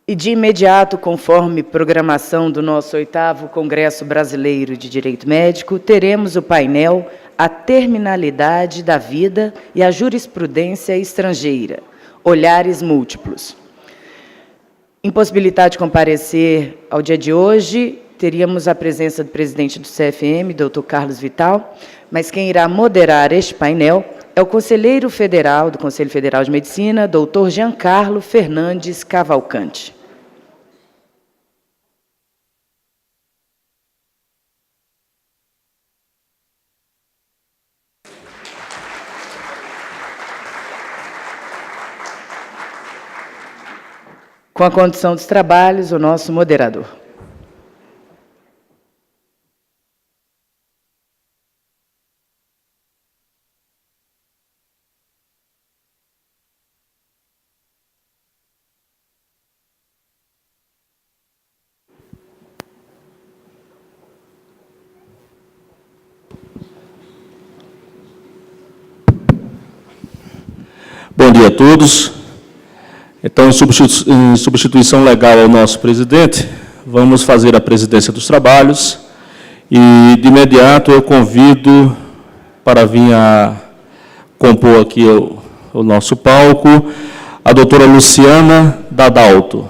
E, de imediato, conforme programação do nosso 8º Congresso Brasileiro de Direito Médico, teremos o painel A Terminalidade da Vida e a Jurisprudência Estrangeira, Olhares Múltiplos. Impossibilidade de comparecer ao dia de hoje, teríamos a presença do presidente do CFM, doutor Carlos Vital, mas quem irá moderar este painel é o conselheiro federal do Conselho Federal de Medicina, doutor Giancarlo Fernandes Cavalcante. Com a condução dos trabalhos, o nosso moderador. Bom dia a todos. Então, em substituição legal ao nosso presidente, vamos fazer a presidência dos trabalhos e, de imediato, eu convido para vir a compor aqui o nosso palco a doutora Luciana Dadalto.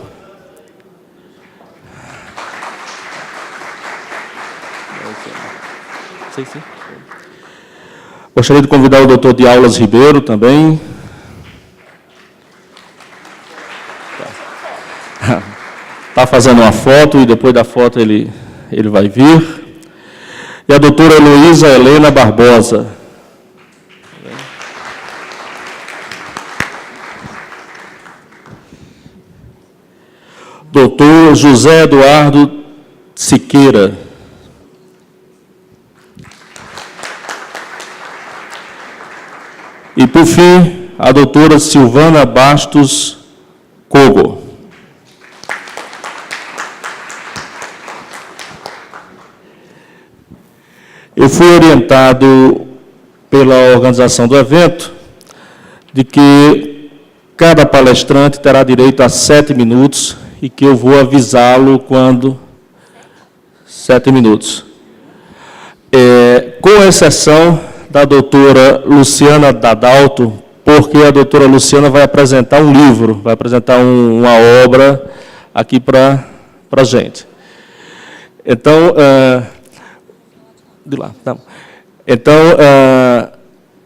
Gostaria de convidar o doutor de Aulas Ribeiro também. Está fazendo uma foto e depois da foto ele vai vir. E a doutora Heloísa Helena Barbosa. Doutor José Eduardo Siqueira. E, por fim, a doutora Silvana Bastos Cogo. Eu fui orientado pela organização do evento de que cada palestrante terá direito a 7 minutos e que eu vou avisá-lo quando... 7 minutos. Com exceção da doutora Luciana Dadalto, porque a doutora Luciana vai apresentar um livro, vai apresentar uma obra aqui para a gente. Então... de lá. Não. Então,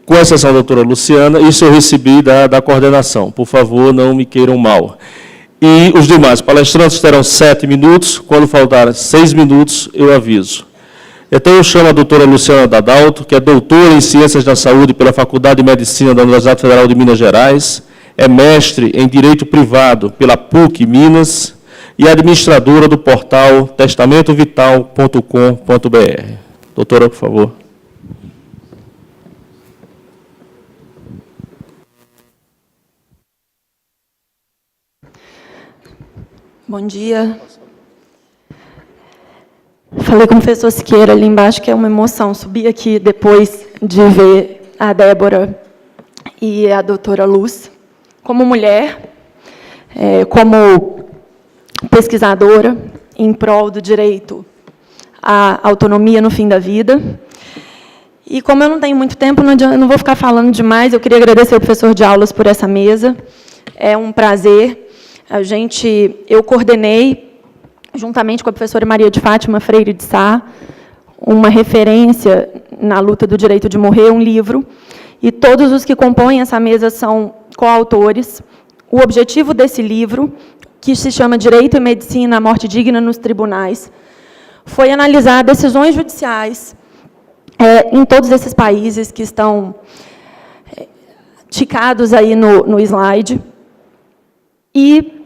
com exceção da doutora Luciana, isso eu recebi da coordenação. Por favor, não me queiram mal. E os demais palestrantes terão 7 minutos. Quando faltar 6 minutos, eu aviso. Então, eu chamo a doutora Luciana Dadalto, que é doutora em Ciências da Saúde pela Faculdade de Medicina da Universidade Federal de Minas Gerais, é mestre em Direito Privado pela PUC Minas e administradora do portal testamentovital.com.br. Doutora, por favor. Bom dia. Falei com o professor Siqueira ali embaixo que é uma emoção subir aqui depois de ver a Débora e a doutora Luz. Como mulher, como pesquisadora em prol do direito a autonomia no fim da vida. E como eu não tenho muito tempo, não vou ficar falando demais, eu queria agradecer ao professor de aulas por essa mesa. É um prazer. Eu coordenei, juntamente com a professora Maria de Fátima Freire de Sá, uma referência na luta do direito de morrer, um livro, e todos os que compõem essa mesa são coautores. O objetivo desse livro, que se chama Direito e Medicina à Morte Digna nos Tribunais, foi analisar decisões judiciais em todos esses países que estão ticados aí no slide. E,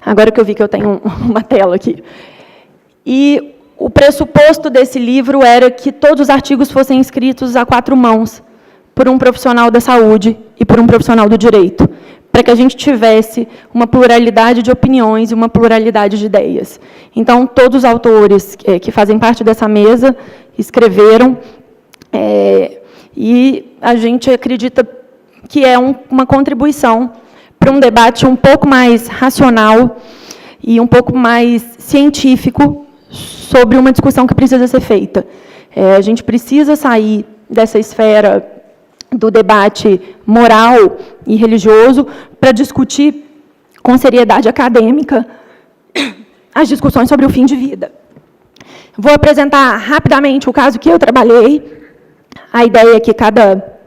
agora que eu vi que eu tenho uma tela aqui, e o pressuposto desse livro era que todos os artigos fossem escritos a 4 mãos, por um profissional da saúde e por um profissional do direito, para que a gente tivesse uma pluralidade de opiniões e uma pluralidade de ideias. Então, todos os autores que fazem parte dessa mesa escreveram, e a gente acredita que é uma contribuição para um debate um pouco mais racional e um pouco mais científico sobre uma discussão que precisa ser feita. A gente precisa sair dessa esfera do debate moral e religioso para discutir com seriedade acadêmica as discussões sobre o fim de vida. Vou apresentar rapidamente o caso que eu trabalhei. A ideia é que cada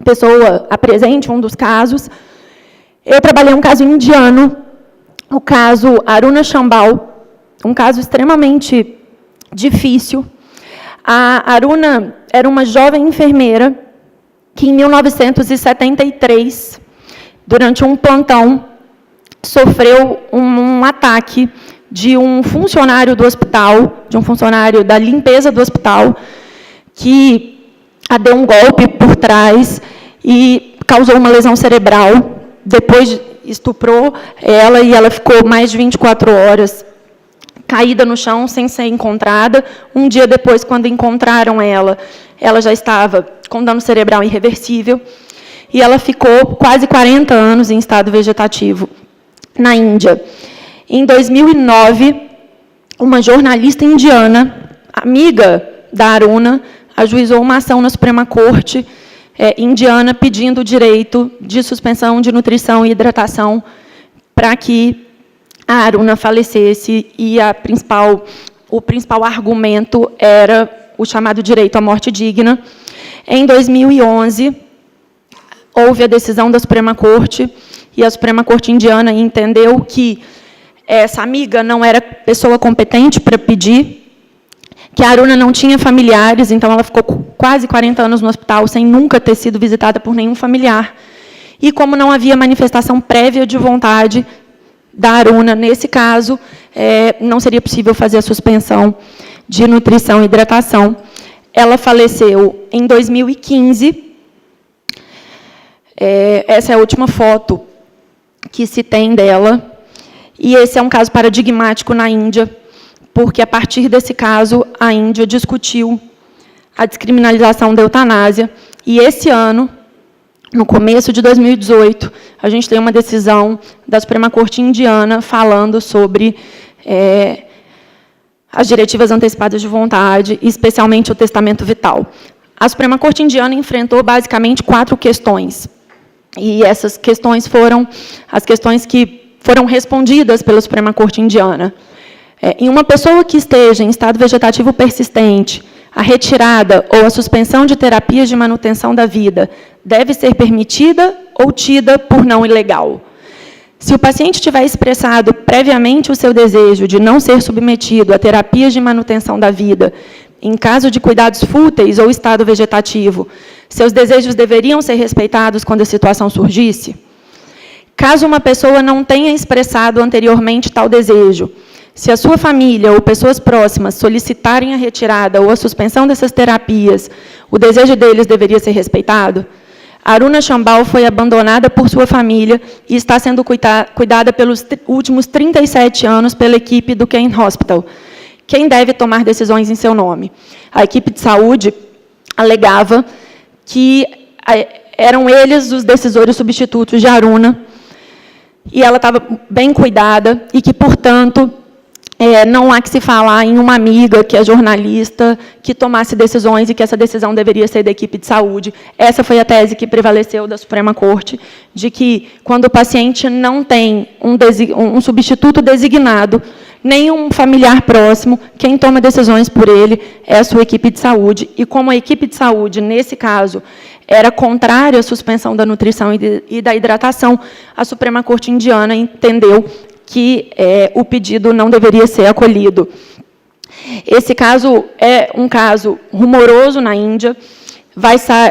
pessoa apresente um dos casos. Eu trabalhei um caso indiano, o caso Aruna Chambal, um caso extremamente difícil. A Aruna era uma jovem enfermeira que, em 1973, durante um plantão, sofreu um ataque de um funcionário do hospital, de um funcionário da limpeza do hospital, que a deu um golpe por trás e causou uma lesão cerebral. Depois estuprou ela e ela ficou mais de 24 horas caída no chão, sem ser encontrada. Um dia depois, quando encontraram ela já estava com dano cerebral irreversível, e ela ficou quase 40 anos em estado vegetativo na Índia. Em 2009, uma jornalista indiana, amiga da Aruna, ajuizou uma ação na Suprema Corte indiana pedindo o direito de suspensão de nutrição e hidratação para que a Aruna falecesse, e o principal argumento era o chamado direito à morte digna. Em 2011, houve a decisão da Suprema Corte, e a Suprema Corte indiana entendeu que essa amiga não era pessoa competente para pedir, que a Aruna não tinha familiares, então ela ficou quase 40 anos no hospital sem nunca ter sido visitada por nenhum familiar. E como não havia manifestação prévia de vontade da Aruna, nesse caso, não seria possível fazer a suspensão de nutrição e hidratação. Ela faleceu em 2015. Essa é a última foto que se tem dela. E esse é um caso paradigmático na Índia, porque, a partir desse caso, a Índia discutiu a descriminalização da eutanásia. E, esse ano, no começo de 2018, a gente tem uma decisão da Suprema Corte indiana falando sobre as diretivas antecipadas de vontade, especialmente o testamento vital. A Suprema Corte indiana enfrentou, basicamente, 4 questões. E essas questões foram as questões que foram respondidas pela Suprema Corte indiana. Em uma pessoa que esteja em estado vegetativo persistente, a retirada ou a suspensão de terapias de manutenção da vida deve ser permitida ou tida por não ilegal. Se o paciente tiver expressado previamente o seu desejo de não ser submetido a terapias de manutenção da vida, em caso de cuidados fúteis ou estado vegetativo, seus desejos deveriam ser respeitados quando a situação surgisse? Caso uma pessoa não tenha expressado anteriormente tal desejo, se a sua família ou pessoas próximas solicitarem a retirada ou a suspensão dessas terapias, o desejo deles deveria ser respeitado? Aruna Chambal foi abandonada por sua família e está sendo cuidada pelos últimos 37 anos pela equipe do Kane Hospital. Quem deve tomar decisões em seu nome? A equipe de saúde alegava que eram eles os decisores substitutos de Aruna, e ela estava bem cuidada, e que, portanto, não há que se falar em uma amiga, que é jornalista, que tomasse decisões, e que essa decisão deveria ser da equipe de saúde. Essa foi a tese que prevaleceu da Suprema Corte, de que, quando o paciente não tem um substituto designado, nem um familiar próximo, quem toma decisões por ele é a sua equipe de saúde. E como a equipe de saúde, nesse caso, era contrária à suspensão da nutrição e da hidratação, a Suprema Corte indiana entendeu que o pedido não deveria ser acolhido. Esse caso é um caso rumoroso na Índia.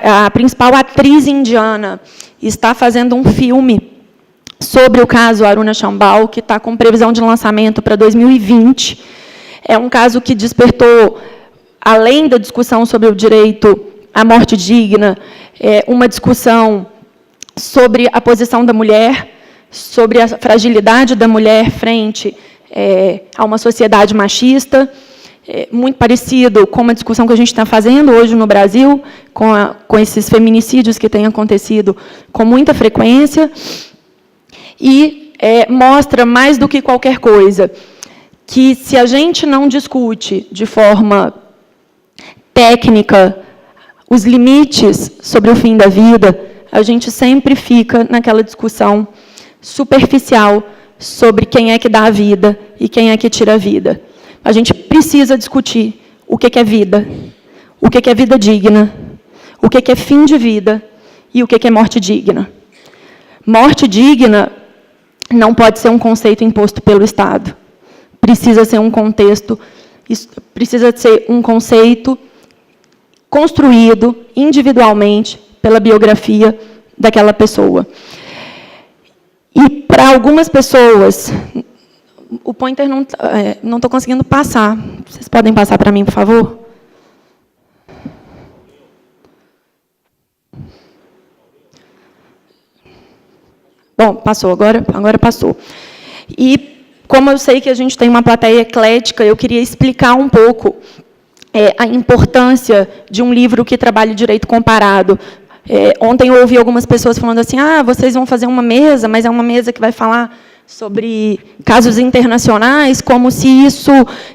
A principal atriz indiana está fazendo um filme sobre o caso Aruna Chambal, que está com previsão de lançamento para 2020. É um caso que despertou, além da discussão sobre o direito à morte digna, uma discussão sobre a posição da mulher, sobre a fragilidade da mulher frente a uma sociedade machista, muito parecido com uma discussão que a gente está fazendo hoje no Brasil, com esses feminicídios que têm acontecido com muita frequência. E mostra, mais do que qualquer coisa, que se a gente não discute de forma técnica os limites sobre o fim da vida, a gente sempre fica naquela discussão superficial sobre quem é que dá a vida e quem é que tira a vida. A gente precisa discutir o que é vida, o que é vida digna, o que é fim de vida e o que é morte digna. Morte digna não pode ser um conceito imposto pelo Estado. Precisa ser um conceito construído individualmente pela biografia daquela pessoa. E, para algumas pessoas, o pointer não estou conseguindo passar. Vocês podem passar para mim, por favor? Bom, passou, agora passou. E, como eu sei que a gente tem uma plateia eclética, eu queria explicar um pouco a importância de um livro que trabalhe direito comparado. Ontem eu ouvi algumas pessoas falando assim, vocês vão fazer uma mesa, mas é uma mesa que vai falar sobre casos internacionais, como se isso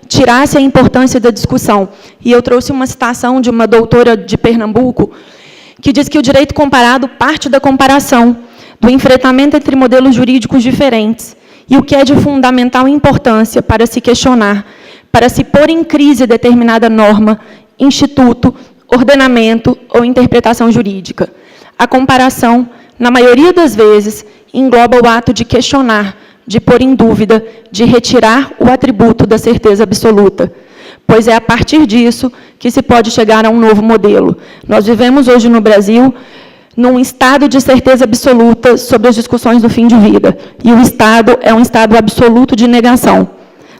tirasse a importância da discussão. E eu trouxe uma citação de uma doutora de Pernambuco, que diz que o direito comparado parte da comparação, do enfrentamento entre modelos jurídicos diferentes, e o que é de fundamental importância para se questionar, para se pôr em crise determinada norma, instituto, ordenamento ou interpretação jurídica. A comparação, na maioria das vezes, engloba o ato de questionar, de pôr em dúvida, de retirar o atributo da certeza absoluta, pois é a partir disso que se pode chegar a um novo modelo. Nós vivemos hoje no Brasil num estado de certeza absoluta sobre as discussões do fim de vida, e o Estado é um estado absoluto de negação.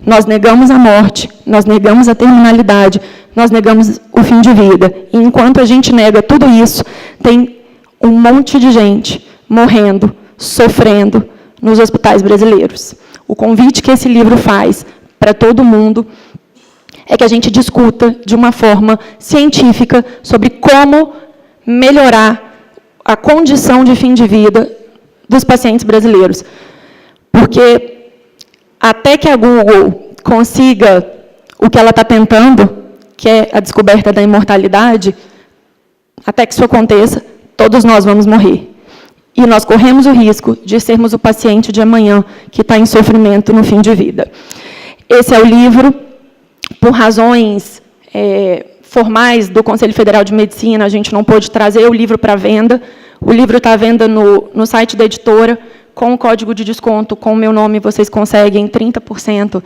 Nós negamos a morte, nós negamos a terminalidade, nós negamos o fim de vida. E, enquanto a gente nega tudo isso, tem um monte de gente morrendo, sofrendo nos hospitais brasileiros. O convite que esse livro faz para todo mundo é que a gente discuta de uma forma científica sobre como melhorar a condição de fim de vida dos pacientes brasileiros. Porque até que a Google consiga o que ela está tentando, que é a descoberta da imortalidade, até que isso aconteça, todos nós vamos morrer. E nós corremos o risco de sermos o paciente de amanhã que está em sofrimento no fim de vida. Esse é o livro. Por razões formais do Conselho Federal de Medicina, a gente não pôde trazer o livro para venda. O livro está à venda no site da editora. Com o código de desconto, com o meu nome, vocês conseguem 30%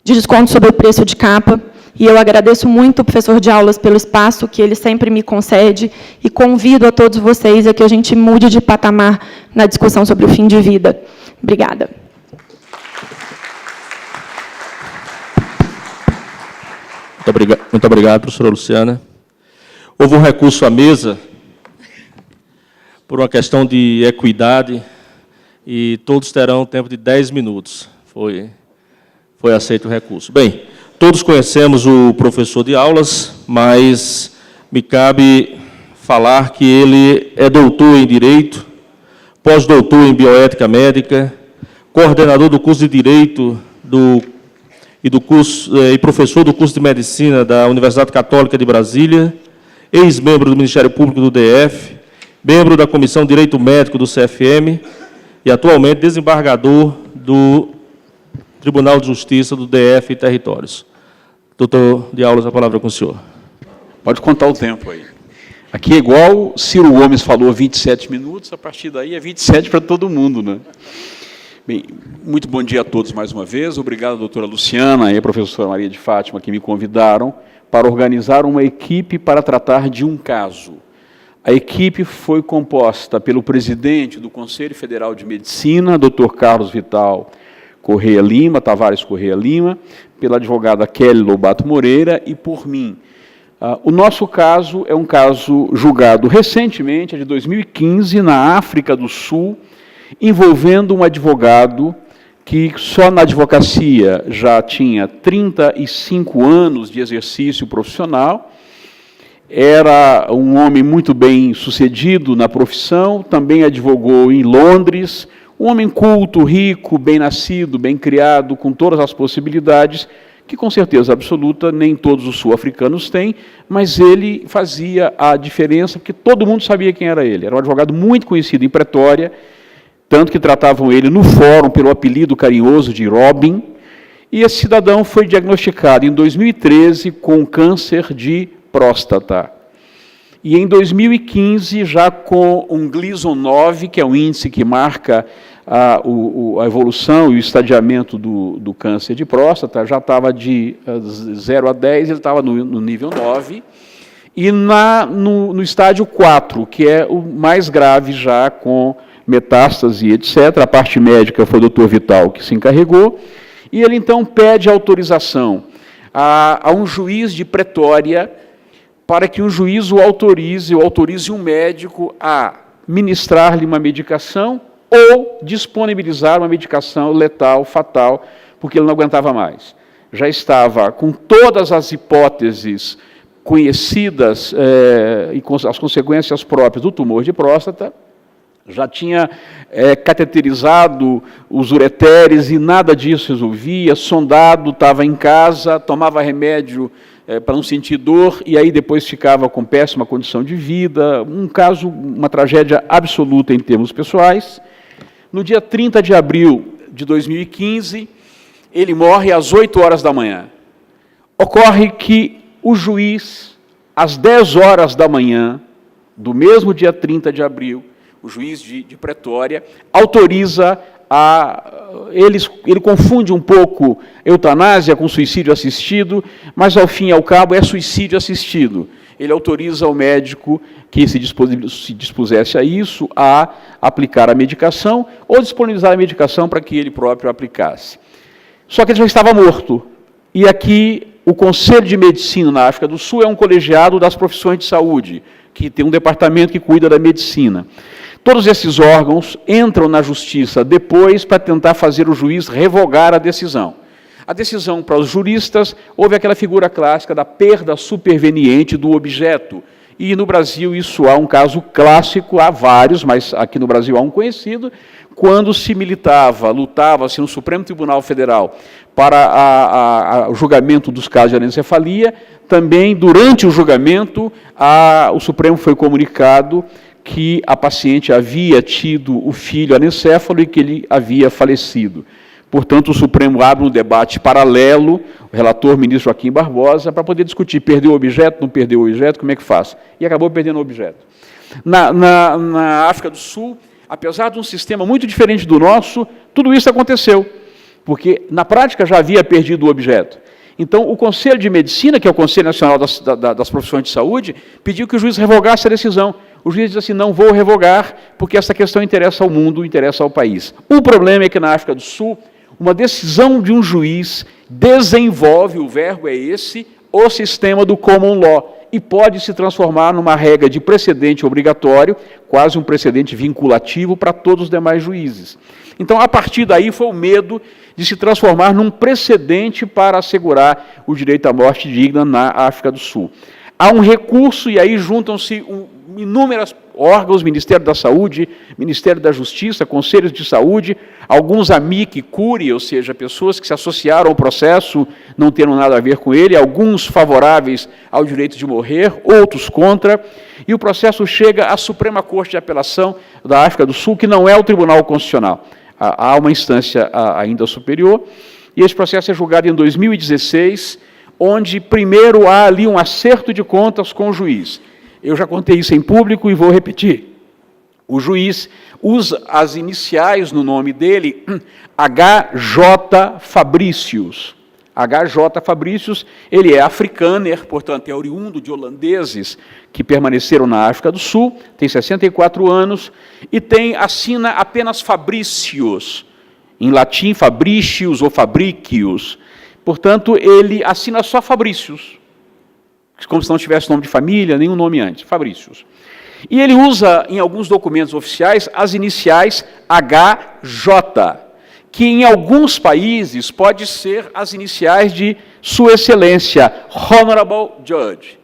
de desconto sobre o preço de capa. E eu agradeço muito ao professor de aulas pelo espaço que ele sempre me concede e convido a todos vocês a que a gente mude de patamar na discussão sobre o fim de vida. Obrigada. Muito obrigado, professora Luciana. Houve um recurso à mesa por uma questão de equidade e todos terão tempo de 10 minutos. Foi aceito o recurso. Bem, todos conhecemos o professor de aulas, mas me cabe falar que ele é doutor em Direito, pós-doutor em Bioética Médica, coordenador do curso de Direito e professor do curso de Medicina da Universidade Católica de Brasília, ex-membro do Ministério Público do DF, membro da Comissão de Direito Médico do CFM e atualmente desembargador do Tribunal de Justiça do DF e Territórios. Doutor de aulas, a palavra é com o senhor. Pode contar o tempo aí. Aqui é igual Ciro Gomes falou, 27 minutos, a partir daí é 27 para todo mundo, né? Bem, muito bom dia a todos mais uma vez. Obrigado, doutora Luciana e a professora Maria de Fátima, que me convidaram para organizar uma equipe para tratar de um caso. A equipe foi composta pelo presidente do Conselho Federal de Medicina, doutor Carlos Vital Tavares Correia Lima, pela advogada Kelly Lobato Moreira e por mim. O nosso caso é um caso julgado recentemente, é de 2015, na África do Sul, envolvendo um advogado que só na advocacia já tinha 35 anos de exercício profissional, era um homem muito bem sucedido na profissão, também advogou em Londres, Um homem culto, rico, bem-nascido, bem-criado, com todas as possibilidades, que com certeza absoluta nem todos os sul-africanos têm, mas ele fazia a diferença, porque todo mundo sabia quem era ele. Era um advogado muito conhecido em Pretória, tanto que tratavam ele no fórum pelo apelido carinhoso de Robin, e esse cidadão foi diagnosticado em 2013 com câncer de próstata. E em 2015, já com um Gleason 9, que é um índice que marca a evolução e o estadiamento do câncer de próstata, já estava de 0 a 10, ele estava no nível 9, e no estádio 4, que é o mais grave já, com metástase, etc. A parte médica foi o Dr. Vital que se encarregou, e ele então pede autorização a um juiz de Pretória para que o juiz o autorize um médico a ministrar-lhe uma medicação ou disponibilizar uma medicação letal, fatal, porque ele não aguentava mais. Já estava com todas as hipóteses conhecidas e com as consequências próprias do tumor de próstata, já tinha cateterizado os ureteres e nada disso resolvia, sondado, estava em casa, tomava remédio para não sentir dor, e aí depois ficava com péssima condição de vida, um caso, uma tragédia absoluta em termos pessoais. No dia 30 de abril de 2015, ele morre às 8 horas da manhã. Ocorre que o juiz, às 10 horas da manhã, do mesmo dia 30 de abril, o juiz de Pretória autoriza ele confunde um pouco eutanásia com suicídio assistido, mas, ao fim e ao cabo, é suicídio assistido. Ele autoriza o médico que se dispusesse a isso, a aplicar a medicação, ou disponibilizar a medicação para que ele próprio aplicasse. Só que ele já estava morto. E aqui, o Conselho de Medicina na África do Sul é um colegiado das profissões de saúde, que tem um departamento que cuida da medicina. Todos esses órgãos entram na justiça depois para tentar fazer o juiz revogar a decisão. A decisão, para os juristas, houve aquela figura clássica da perda superveniente do objeto. E no Brasil isso há um caso clássico, há vários, mas aqui no Brasil há um conhecido, quando se lutava-se no Supremo Tribunal Federal para o julgamento dos casos de anencefalia, também durante o julgamento o Supremo foi comunicado que a paciente havia tido o filho anencéfalo e que ele havia falecido. Portanto, o Supremo abre um debate paralelo, o relator, ministro Joaquim Barbosa, para poder discutir, perdeu o objeto, não perdeu o objeto, como é que faz? E acabou perdendo o objeto. Na África do Sul, apesar de um sistema muito diferente do nosso, tudo isso aconteceu, porque na prática já havia perdido o objeto. Então, o Conselho de Medicina, que é o Conselho Nacional das Profissões de Saúde, pediu que o juiz revogasse a decisão. O juiz diz assim, não vou revogar, porque essa questão interessa ao mundo, interessa ao país. O problema é que na África do Sul, uma decisão de um juiz desenvolve, o verbo é esse, o sistema do common law, e pode se transformar numa regra de precedente obrigatório, quase um precedente vinculativo para todos os demais juízes. Então, a partir daí, foi o medo de se transformar num precedente para assegurar o direito à morte digna na África do Sul. Há um recurso, e aí juntam-se inúmeros órgãos, Ministério da Saúde, Ministério da Justiça, Conselhos de Saúde, alguns amici curiae, ou seja, pessoas que se associaram ao processo, não tendo nada a ver com ele, alguns favoráveis ao direito de morrer, outros contra, e o processo chega à Suprema Corte de Apelação da África do Sul, que não é o Tribunal Constitucional. Há uma instância ainda superior, e esse processo é julgado em 2016, onde primeiro há ali um acerto de contas com o juiz. Eu já contei isso em público e vou repetir. O juiz usa as iniciais no nome dele, H.J. Fabricius. H.J. Fabricius, ele é africâner, portanto, é oriundo de holandeses que permaneceram na África do Sul, tem 64 anos, e assina apenas Fabricius, em latim Fabricius ou Fabricius. Portanto, ele assina só Fabricius, como se não tivesse nome de família, nenhum nome antes, Fabricius. E ele usa, em alguns documentos oficiais, as iniciais HJ, que em alguns países pode ser as iniciais de Sua Excelência, Honorable Judge.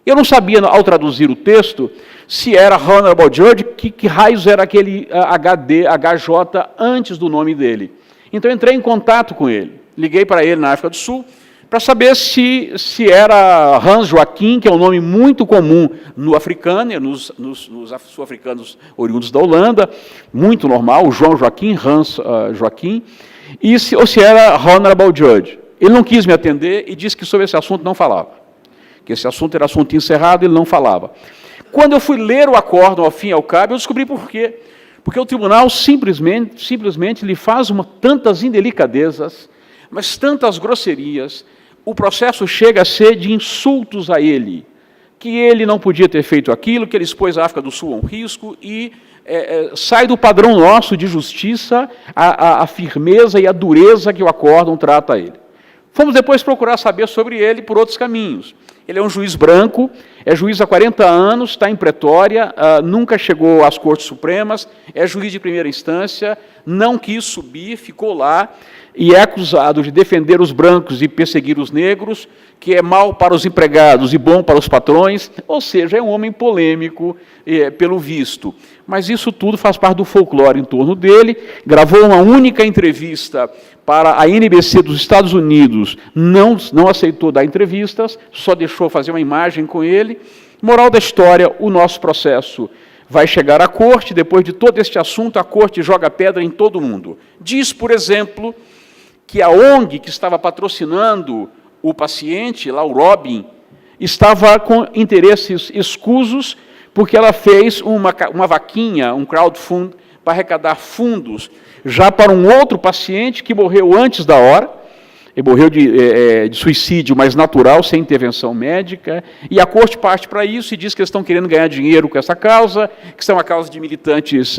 Eu não sabia, ao traduzir o texto, se era Honorable Judge, que raios era aquele HJ antes do nome dele. Então, entrei em contato com ele, liguei para ele na África do Sul, para saber se era Hans Joachim, que é um nome muito comum no africano, nos sul-africanos oriundos da Holanda, muito normal, João Joaquim, Hans Joaquim, ou se era Honorable Judge. Ele não quis me atender e disse que sobre esse assunto não falava, que esse assunto era assunto encerrado, ele não falava. Quando eu fui ler o acórdão ao fim e ao cabo, eu descobri por quê. Porque o tribunal simplesmente lhe faz tantas indelicadezas, mas tantas grosserias, o processo chega a ser de insultos a ele, que ele não podia ter feito aquilo, que ele expôs a África do Sul a um risco, e sai do padrão nosso de justiça a firmeza e a dureza que o acórdão trata a ele. Fomos depois procurar saber sobre ele por outros caminhos. Ele é um juiz branco, é juiz há 40 anos, está em Pretória, nunca chegou às Cortes Supremas, é juiz de primeira instância, não quis subir, ficou lá, e é acusado de defender os brancos e perseguir os negros, que é mal para os empregados e bom para os patrões, ou seja, é um homem polêmico, pelo visto. Mas isso tudo faz parte do folclore em torno dele. Gravou uma única entrevista para a NBC dos Estados Unidos, não aceitou dar entrevistas, só deixou fazer uma imagem com ele. Moral da história, o nosso processo vai chegar à corte, depois de todo este assunto, a corte joga pedra em todo mundo. Diz, por exemplo, que a ONG que estava patrocinando o paciente, lá o Robin, estava com interesses escusos, porque ela fez uma vaquinha, um crowdfund, para arrecadar fundos, já para um outro paciente que morreu antes da hora, ele morreu de suicídio, mas natural, sem intervenção médica, e a corte parte para isso e diz que eles estão querendo ganhar dinheiro com essa causa, que isso é uma causa de militantes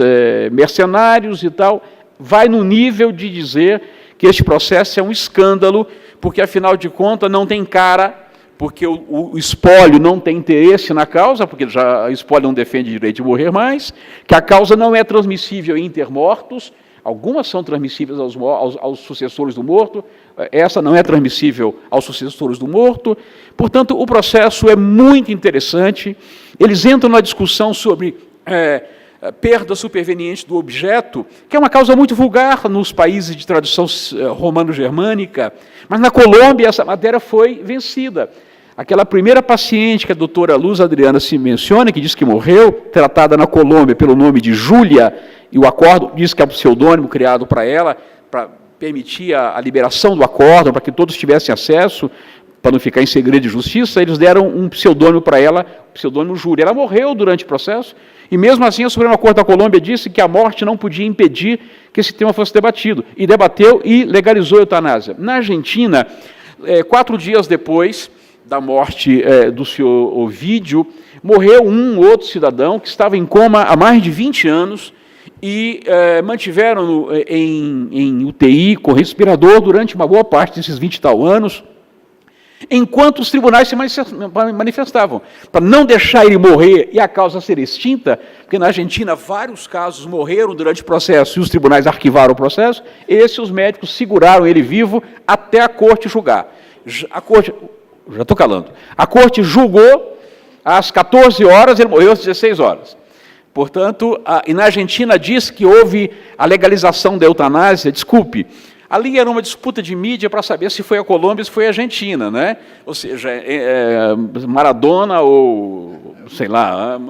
mercenários e tal. Vai no nível de dizer que este processo é um escândalo, porque, afinal de contas, não tem cara, porque o espólio não tem interesse na causa, porque o espólio não defende o direito de morrer mais, que a causa não é transmissível intermortos, algumas são transmissíveis aos sucessores do morto, essa não é transmissível aos sucessores do morto. Portanto, o processo é muito interessante. Eles entram na discussão sobre perda superveniente do objeto, que é uma causa muito vulgar nos países de tradição romano-germânica, mas na Colômbia essa matéria foi vencida. Aquela primeira paciente que a doutora Luz Adriana se menciona, que diz que morreu, tratada na Colômbia pelo nome de Júlia, e o acórdão diz que é um pseudônimo criado para ela, para permitir a liberação do acórdão, para que todos tivessem acesso, para não ficar em segredo de justiça, eles deram um pseudônimo para ela, o pseudônimo Júlia. Ela morreu durante o processo, e mesmo assim a Suprema Corte da Colômbia disse que a morte não podia impedir que esse tema fosse debatido, e debateu e legalizou a eutanásia. Na Argentina, 4 dias depois da morte do senhor Ovídio, morreu um outro cidadão que estava em coma há mais de 20 anos e mantiveram-no em UTI com respirador durante uma boa parte desses 20 e tal anos, enquanto os tribunais se manifestavam, para não deixar ele morrer e a causa ser extinta, porque na Argentina vários casos morreram durante o processo e os tribunais arquivaram o processo, os médicos seguraram ele vivo até a corte julgar. A corte julgou às 14 horas, ele morreu às 16 horas. Portanto, e na Argentina diz que houve a legalização da eutanásia, desculpe, ali era uma disputa de mídia para saber se foi a Colômbia ou se foi a Argentina, né? Ou seja, Maradona ou, sei lá.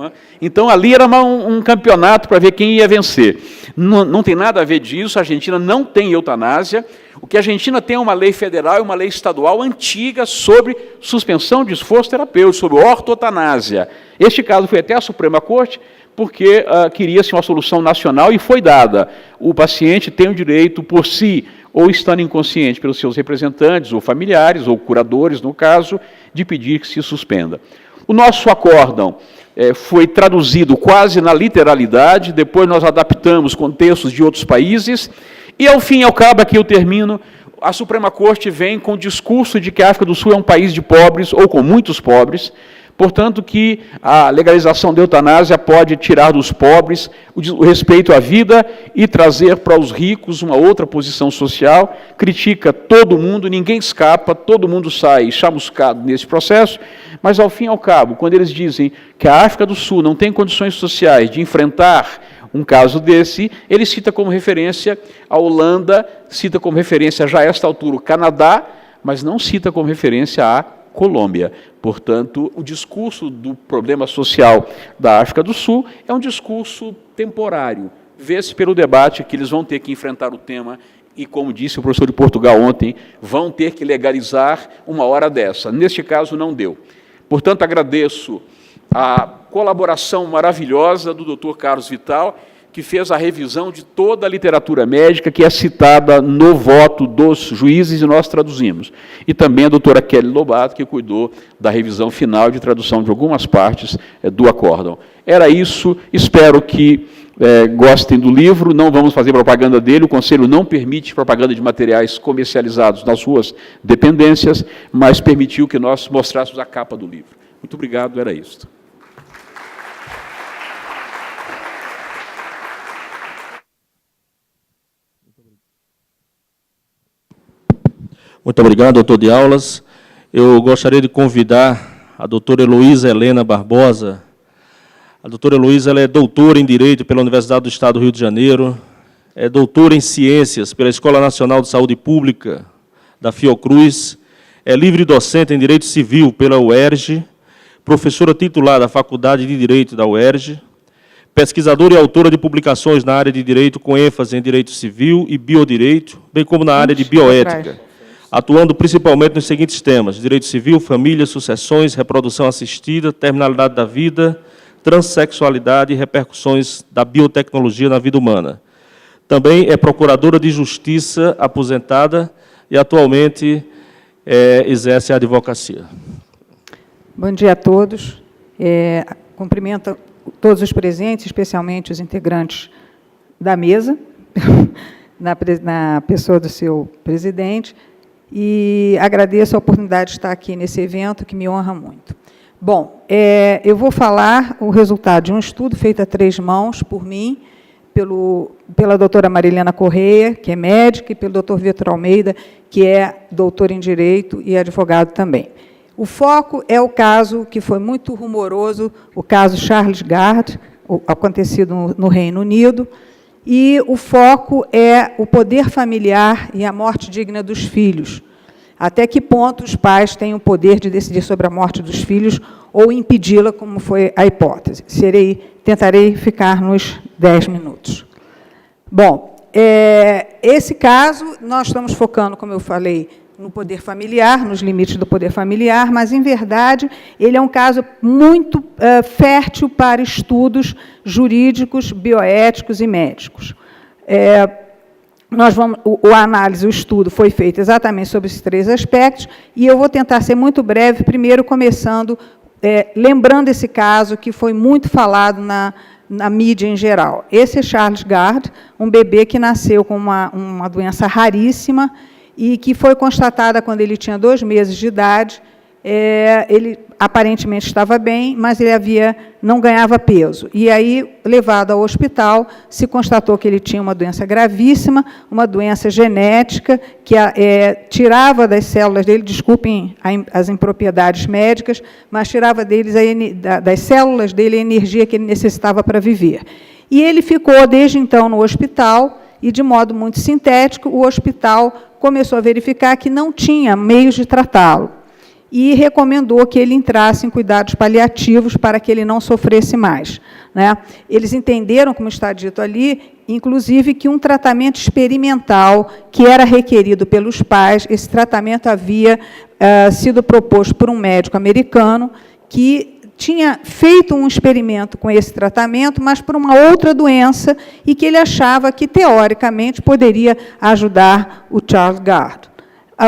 Então, ali era um campeonato para ver quem ia vencer. Não tem nada a ver disso, a Argentina não tem eutanásia. O que a Argentina tem é uma lei federal e uma lei estadual antiga sobre suspensão de esforço terapêutico, sobre ortotanásia. Este caso foi até a Suprema Corte, porque queria-se uma solução nacional e foi dada. O paciente tem o direito, por si, ou estando inconsciente pelos seus representantes, ou familiares, ou curadores, no caso, de pedir que se suspenda. O nosso acórdão foi traduzido quase na literalidade, depois nós adaptamos com textos de outros países, e, ao fim e ao cabo, aqui eu termino, a Suprema Corte vem com o discurso de que a África do Sul é um país de pobres, ou com muitos pobres, Portanto, que a legalização da eutanásia pode tirar dos pobres o respeito à vida e trazer para os ricos uma outra posição social, critica todo mundo, ninguém escapa, todo mundo sai chamuscado nesse processo, mas, ao fim e ao cabo, quando eles dizem que a África do Sul não tem condições sociais de enfrentar um caso desse, ele cita como referência a Holanda, cita como referência já a esta altura o Canadá, mas não cita como referência a Colômbia. Portanto, o discurso do problema social da África do Sul é um discurso temporário. Vê-se pelo debate que eles vão ter que enfrentar o tema e, como disse o professor de Portugal ontem, vão ter que legalizar uma hora dessa. Neste caso, não deu. Portanto, agradeço a colaboração maravilhosa do Dr. Carlos Vital, que fez a revisão de toda a literatura médica que é citada no voto dos juízes e nós traduzimos. E também a doutora Kelly Lobato, que cuidou da revisão final de tradução de algumas partes do acórdão. Era isso, espero que gostem do livro, não vamos fazer propaganda dele, o Conselho não permite propaganda de materiais comercializados nas suas dependências, mas permitiu que nós mostrássemos a capa do livro. Muito obrigado, era isso. Muito obrigado, doutor de aulas. Eu gostaria de convidar a doutora Heloísa Helena Barbosa. A doutora Heloísa ela é doutora em Direito pela Universidade do Estado do Rio de Janeiro, é doutora em Ciências pela Escola Nacional de Saúde Pública da Fiocruz, é livre docente em Direito Civil pela UERJ, professora titular da Faculdade de Direito da UERJ, pesquisadora e autora de publicações na área de Direito com ênfase em Direito Civil e Biodireito, bem como na área de Bioética, atuando principalmente nos seguintes temas: direito civil, família, sucessões, reprodução assistida, terminalidade da vida, transexualidade e repercussões da biotecnologia na vida humana. Também é procuradora de justiça aposentada e atualmente exerce a advocacia. Bom dia a todos. Cumprimento todos os presentes, especialmente os integrantes da mesa, na pessoa do seu presidente, e agradeço a oportunidade de estar aqui nesse evento, que me honra muito. Bom, eu vou falar o resultado de um estudo feito a 3 mãos por mim, pela doutora Marilena Correia, que é médica, e pelo doutor Vitor Almeida, que é doutor em Direito e advogado também. O foco é o caso que foi muito rumoroso, o caso Charles Gard, acontecido no Reino Unido, e o foco é o poder familiar e a morte digna dos filhos. Até que ponto os pais têm o poder de decidir sobre a morte dos filhos ou impedi-la, como foi a hipótese. Tentarei ficar nos 10 minutos. Bom, esse caso, nós estamos focando, como eu falei, no poder familiar, nos limites do poder familiar, mas, em verdade, ele é um caso muito fértil para estudos jurídicos, bioéticos e médicos. A análise, o estudo foi feito exatamente sobre esses 3 aspectos, e eu vou tentar ser muito breve, primeiro começando, lembrando esse caso que foi muito falado na mídia em geral. Esse é Charles Gard, um bebê que nasceu com uma doença raríssima, e que foi constatada quando ele tinha 2 meses de idade. Ele aparentemente estava bem, mas ele não ganhava peso. E aí, levado ao hospital, se constatou que ele tinha uma doença gravíssima, uma doença genética, que tirava das células dele, desculpem as impropriedades médicas, mas tirava das células dele a energia que ele necessitava para viver. E ele ficou, desde então, no hospital, e, de modo muito sintético, o hospital começou a verificar que não tinha meios de tratá-lo e recomendou que ele entrasse em cuidados paliativos para que ele não sofresse mais, né? Eles entenderam, como está dito ali, inclusive, que um tratamento experimental que era requerido pelos pais, esse tratamento havia sido proposto por um médico americano que tinha feito um experimento com esse tratamento, mas por uma outra doença, e que ele achava que, teoricamente, poderia ajudar o Charles Gard.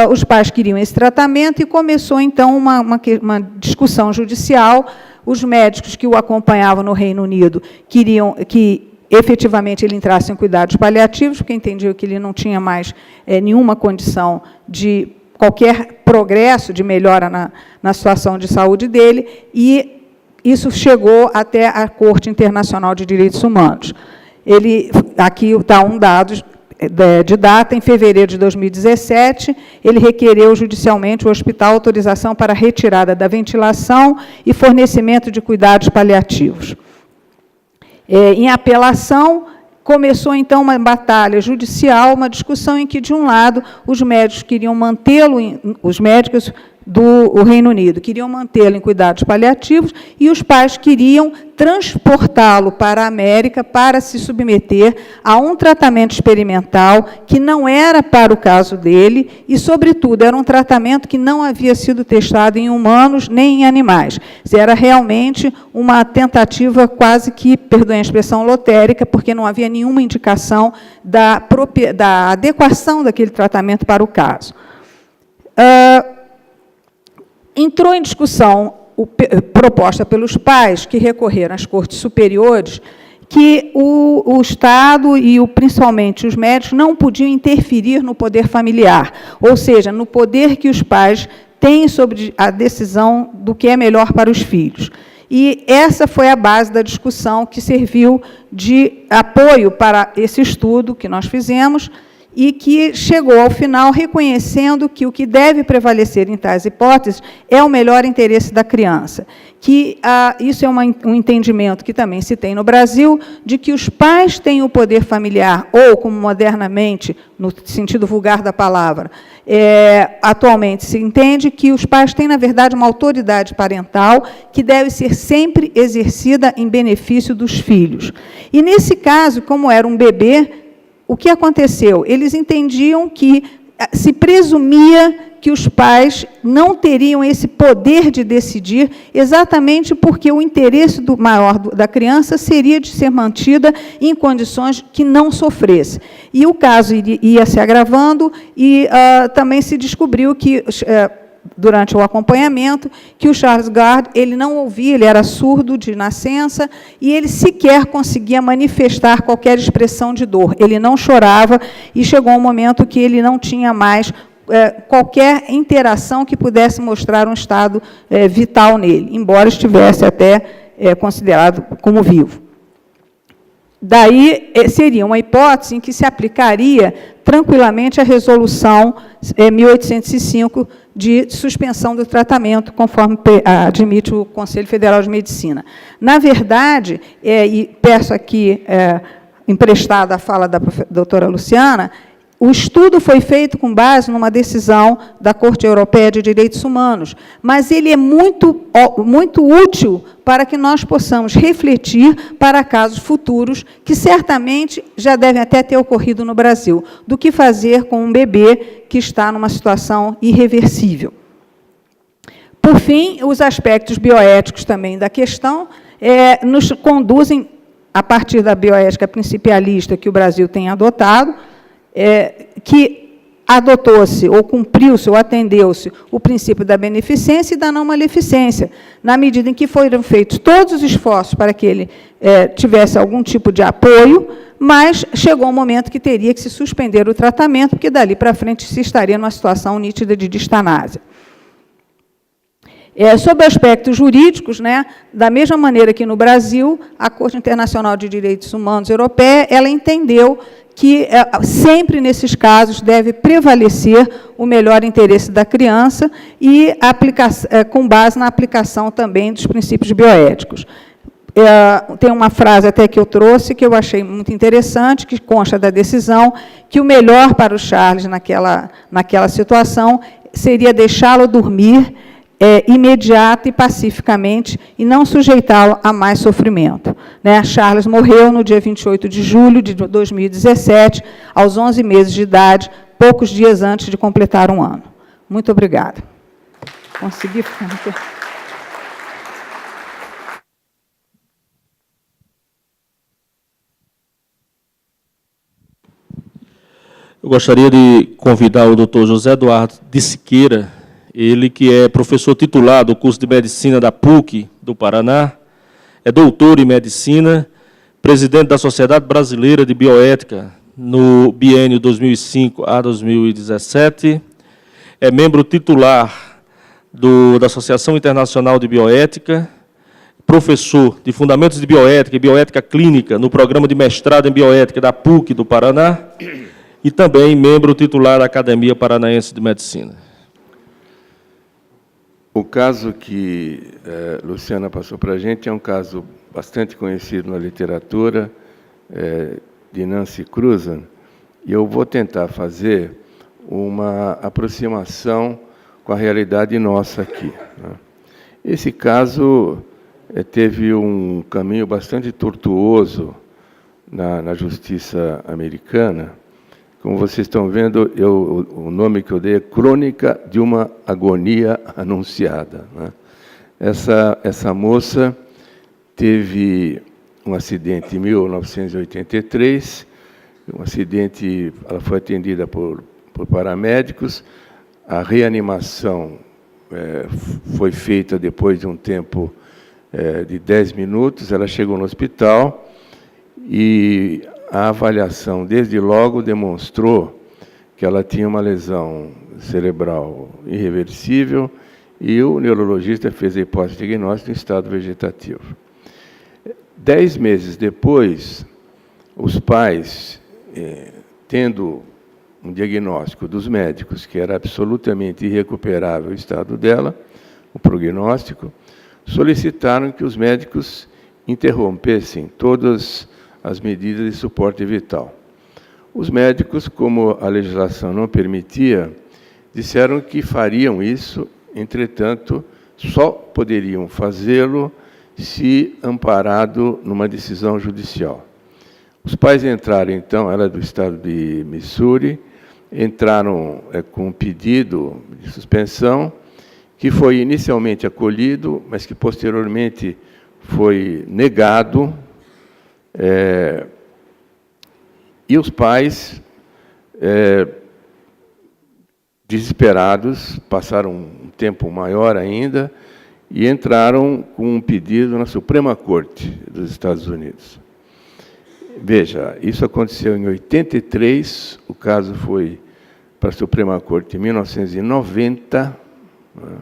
Os pais queriam esse tratamento e começou, então, uma discussão judicial. Os médicos que o acompanhavam no Reino Unido queriam que, efetivamente, ele entrasse em cuidados paliativos, porque entendiam que ele não tinha mais nenhuma condição de qualquer progresso de melhora na situação de saúde dele, e isso chegou até a Corte Internacional de Direitos Humanos. Aqui está um dado de data, em fevereiro de 2017, ele requereu judicialmente o hospital autorização para retirada da ventilação e fornecimento de cuidados paliativos. Em apelação, começou, então, uma batalha judicial, uma discussão em que, de um lado, os médicos queriam mantê-lo, os médicos do Reino Unido queriam mantê-lo em cuidados paliativos, e os pais queriam transportá-lo para a América para se submeter a um tratamento experimental que não era para o caso dele e, sobretudo, era um tratamento que não havia sido testado em humanos nem em animais. Era realmente uma tentativa quase que, perdoem a expressão, lotérica, porque não havia nenhuma indicação da adequação daquele tratamento para o caso. Entrou em discussão, proposta pelos pais, que recorreram às cortes superiores, que o Estado e, principalmente, os médicos não podiam interferir no poder familiar, ou seja, no poder que os pais têm sobre a decisão do que é melhor para os filhos. E essa foi a base da discussão que serviu de apoio para esse estudo que nós fizemos, e que chegou ao final reconhecendo que o que deve prevalecer em tais hipóteses é o melhor interesse da criança. Que isso é um entendimento que também se tem no Brasil, de que os pais têm o poder familiar, ou, como modernamente, no sentido vulgar da palavra, atualmente se entende que os pais têm, na verdade, uma autoridade parental que deve ser sempre exercida em benefício dos filhos. E, nesse caso, como era um bebê, o que aconteceu? Eles entendiam que se presumia que os pais não teriam esse poder de decidir, exatamente porque o interesse maior da criança seria de ser mantida em condições que não sofresse. E o caso ia se agravando, e também se descobriu que, durante o acompanhamento, que o Charles Gard, ele não ouvia, ele era surdo de nascença, e ele sequer conseguia manifestar qualquer expressão de dor. Ele não chorava, e chegou um momento que ele não tinha mais qualquer interação que pudesse mostrar um estado vital nele, embora estivesse até considerado como vivo. Daí, seria uma hipótese em que se aplicaria tranquilamente a resolução 1805 de suspensão do tratamento, conforme admite o Conselho Federal de Medicina. Na verdade, e peço aqui, emprestada a fala da doutora Luciana, o estudo foi feito com base numa decisão da Corte Europeia de Direitos Humanos, mas ele é muito útil para que nós possamos refletir para casos futuros, que certamente já devem até ter ocorrido no Brasil, do que fazer com um bebê que está numa situação irreversível. Por fim, os aspectos bioéticos também da questão nos conduzem, a partir da bioética principialista que o Brasil tem adotado, que adotou-se, ou cumpriu-se, ou atendeu-se o princípio da beneficência e da não maleficência, na medida em que foram feitos todos os esforços para que ele tivesse algum tipo de apoio, mas chegou um momento que teria que se suspender o tratamento, porque dali para frente se estaria numa situação nítida de distanásia. Sobre aspectos jurídicos, da mesma maneira que no Brasil, a Corte Internacional de Direitos Humanos Europeia, ela entendeu que sempre nesses casos deve prevalecer o melhor interesse da criança e com base na aplicação também dos princípios bioéticos. Tem uma frase até que eu trouxe, que eu achei muito interessante, que consta da decisão, que o melhor para o Charles naquela situação seria deixá-lo dormir imediato e pacificamente, e não sujeitá-lo a mais sofrimento. Charles morreu no dia 28 de julho de 2017, aos 11 meses de idade, poucos dias antes de completar um ano. Muito obrigada. Consegui ficar. Eu gostaria de convidar o doutor José Eduardo de Siqueira, ele que é professor titular do curso de Medicina da PUC do Paraná, é doutor em Medicina, presidente da Sociedade Brasileira de Bioética no biênio 2005 a 2017, é membro titular da Associação Internacional de Bioética, professor de Fundamentos de Bioética e Bioética Clínica no programa de mestrado em Bioética da PUC do Paraná e também membro titular da Academia Paranaense de Medicina. O caso que Luciana passou para a gente é um caso bastante conhecido na literatura, de Nancy Cruzan, e eu vou tentar fazer uma aproximação com a realidade nossa aqui, né? Esse caso teve um caminho bastante tortuoso na justiça americana. Como vocês estão vendo, o nome que eu dei é Crônica de uma Agonia Anunciada, né? Essa moça teve um acidente em 1983, um acidente, ela foi atendida por paramédicos, a reanimação foi feita depois de um tempo de 10 minutos, ela chegou no hospital e a avaliação, desde logo, demonstrou que ela tinha uma lesão cerebral irreversível e o neurologista fez a hipótese diagnóstica em estado vegetativo. 10 meses depois, os pais, tendo um diagnóstico dos médicos que era absolutamente irrecuperável o estado dela, o prognóstico, solicitaram que os médicos interrompessem todas as medidas de suporte vital. Os médicos, como a legislação não permitia, disseram que fariam isso, entretanto, só poderiam fazê-lo se amparado numa decisão judicial. Os pais entraram, então, ela é do estado de Missouri, entraram com um pedido de suspensão, que foi inicialmente acolhido, mas que posteriormente foi negado, e os pais, desesperados, passaram um tempo maior ainda, e entraram com um pedido na Suprema Corte dos Estados Unidos. Veja, isso aconteceu em 83, o caso foi para a Suprema Corte em 1990, né?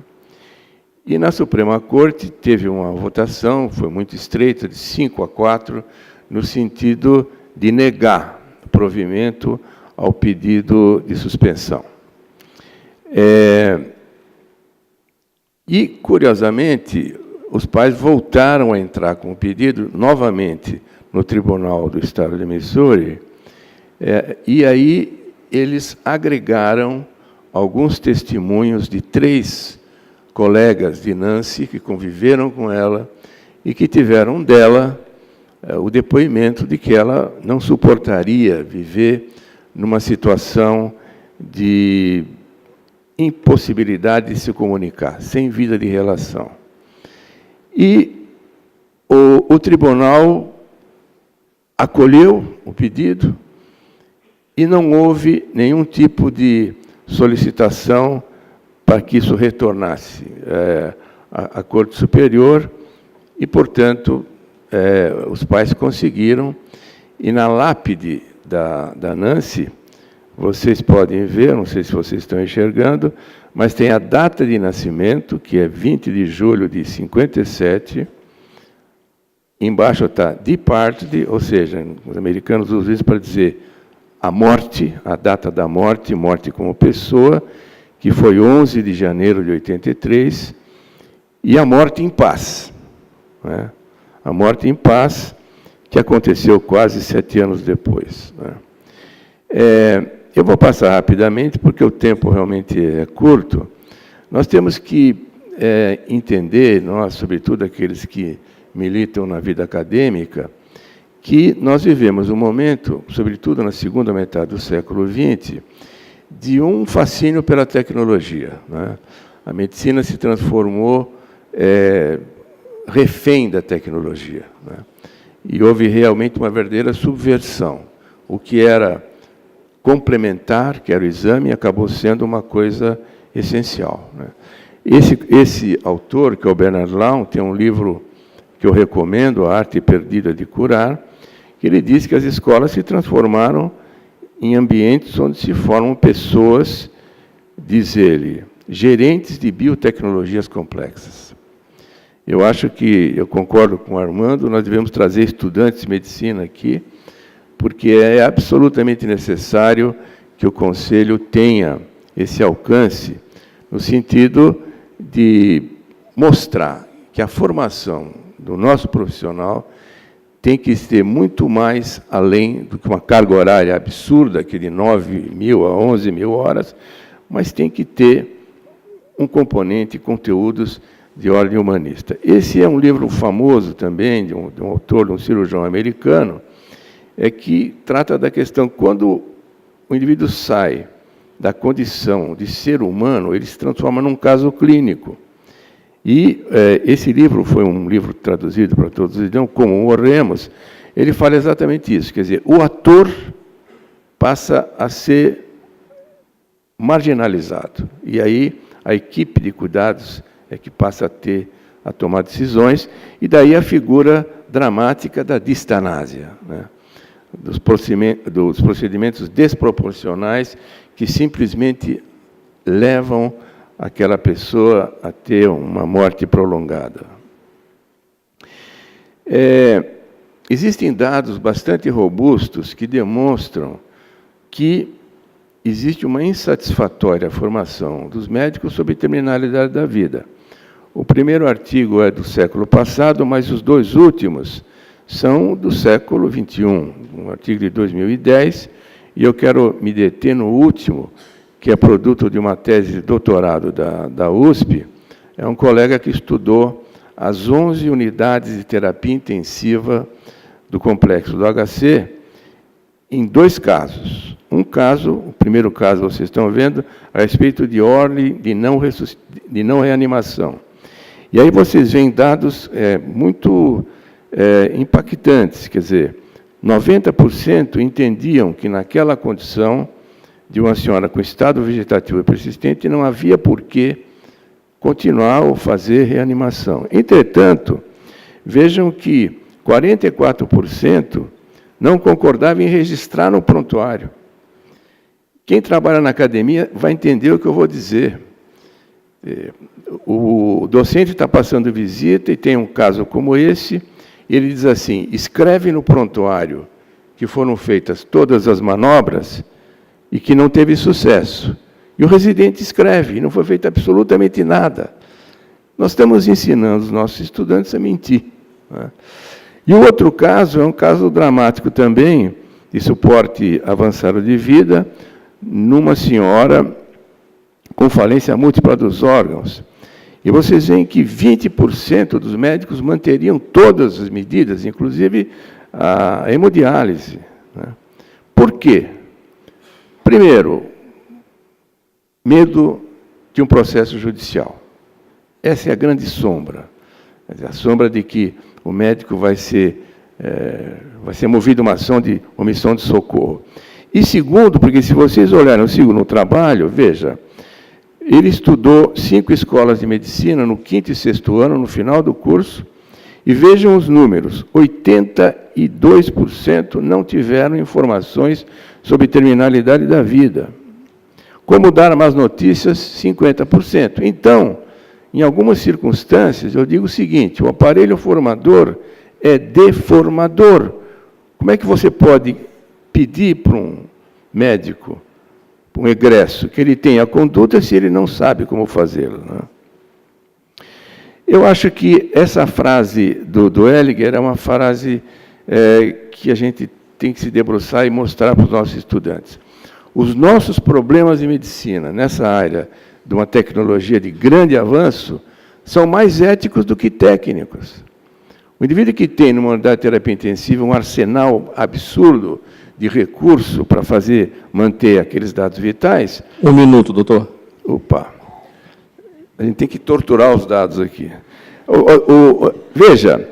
E na Suprema Corte teve uma votação, foi muito estreita, de 5-4, no sentido de negar o provimento ao pedido de suspensão. E, curiosamente, os pais voltaram a entrar com o pedido novamente no Tribunal do Estado de Missouri, e aí eles agregaram alguns testemunhos de 3 colegas de Nancy que conviveram com ela e que tiveram dela o depoimento de que ela não suportaria viver numa situação de impossibilidade de se comunicar, sem vida de relação. E o tribunal acolheu o pedido e não houve nenhum tipo de solicitação para que isso retornasse à Corte Superior e, portanto, os pais conseguiram. E na lápide da Nancy, vocês podem ver, não sei se vocês estão enxergando, mas tem a data de nascimento, que é 20 de julho de 57. Embaixo está departed, ou seja, os americanos usam isso para dizer a morte, a data da morte, morte como pessoa, que foi 11 de janeiro de 83, e a morte em paz, né? A morte em paz, que aconteceu quase 7 anos depois, né? Eu vou passar rapidamente, porque o tempo realmente é curto. Nós temos que entender, nós, sobretudo aqueles que militam na vida acadêmica, que nós vivemos um momento, sobretudo na segunda metade do século XX, de um fascínio pela tecnologia, né? A medicina se transformou refém da tecnologia, né? E houve realmente uma verdadeira subversão. O que era complementar, que era o exame, acabou sendo uma coisa essencial, né? Esse autor, que é o Bernard Laun, tem um livro que eu recomendo, A Arte Perdida de Curar, que ele diz que as escolas se transformaram em ambientes onde se formam pessoas diz ele, gerentes de biotecnologias complexas. Eu acho que, eu concordo com o Armando, nós devemos trazer estudantes de medicina aqui, porque é absolutamente necessário que o Conselho tenha esse alcance, no sentido de mostrar que a formação do nosso profissional tem que ser muito mais além do que uma carga horária absurda, que de 9.000 a 11.000 horas, mas tem que ter um componente, conteúdos de ordem humanista. Esse é um livro famoso também, de um autor, de um cirurgião americano, que trata da questão, quando o indivíduo sai da condição de ser humano, ele se transforma num caso clínico. E esse livro foi um livro traduzido para todos os idiomas, Como Morremos. Ele fala exatamente isso, quer dizer, o ator passa a ser marginalizado. E aí a equipe de cuidados é que passa a tomar decisões, e daí a figura dramática da distanásia, né? Dos procedimentos desproporcionais que simplesmente levam aquela pessoa a ter uma morte prolongada. Existem dados bastante robustos que demonstram que existe uma insatisfatória formação dos médicos sobre terminalidade da vida. O primeiro artigo é do século passado, mas os dois últimos são do século XXI, um artigo de 2010, e eu quero me deter no último, que é produto de uma tese de doutorado da USP. É um colega que estudou as 11 unidades de terapia intensiva do complexo do HC em 2 casos. Um caso, o primeiro caso vocês estão vendo, a respeito de ordem de não reanimação. E aí vocês veem dados muito impactantes, quer dizer, 90% entendiam que naquela condição de uma senhora com estado vegetativo persistente não havia por que continuar ou fazer reanimação. Entretanto, vejam que 44% não concordavam em registrar no prontuário. Quem trabalha na academia vai entender o que eu vou dizer. O docente está passando visita e tem um caso como esse, ele diz assim, escreve no prontuário que foram feitas todas as manobras e que não teve sucesso. E o residente escreve, e não foi feito absolutamente nada. Nós estamos ensinando os nossos estudantes a mentir, né? E o outro caso é um caso dramático também, de suporte avançado de vida, numa senhora com falência múltipla dos órgãos. E vocês veem que 20% dos médicos manteriam todas as medidas, inclusive a hemodiálise, né? Por quê? Primeiro, medo de um processo judicial. Essa é a grande sombra. A sombra de que o médico vai ser movido a uma ação de omissão de socorro. E segundo, porque se vocês olharem o segundo trabalho, veja, ele estudou 5 escolas de medicina no 5º e 6º ano, no final do curso, e vejam os números, 82% não tiveram informações sobre terminalidade da vida. Como dar más notícias, 50%. Então, em algumas circunstâncias, eu digo o seguinte, o aparelho formador é deformador. Como é que você pode pedir para um médico, para um egresso, que ele tenha a conduta se ele não sabe como fazê-lo, né? Eu acho que essa frase do Ellinger é uma frase que a gente tem que se debruçar e mostrar para os nossos estudantes. Os nossos problemas de medicina, nessa área de uma tecnologia de grande avanço, são mais éticos do que técnicos. O indivíduo que tem, numa unidade de terapia intensiva, um arsenal absurdo de recurso para manter aqueles dados vitais... 1 minuto, doutor. Opa! A gente tem que torturar os dados aqui. Veja,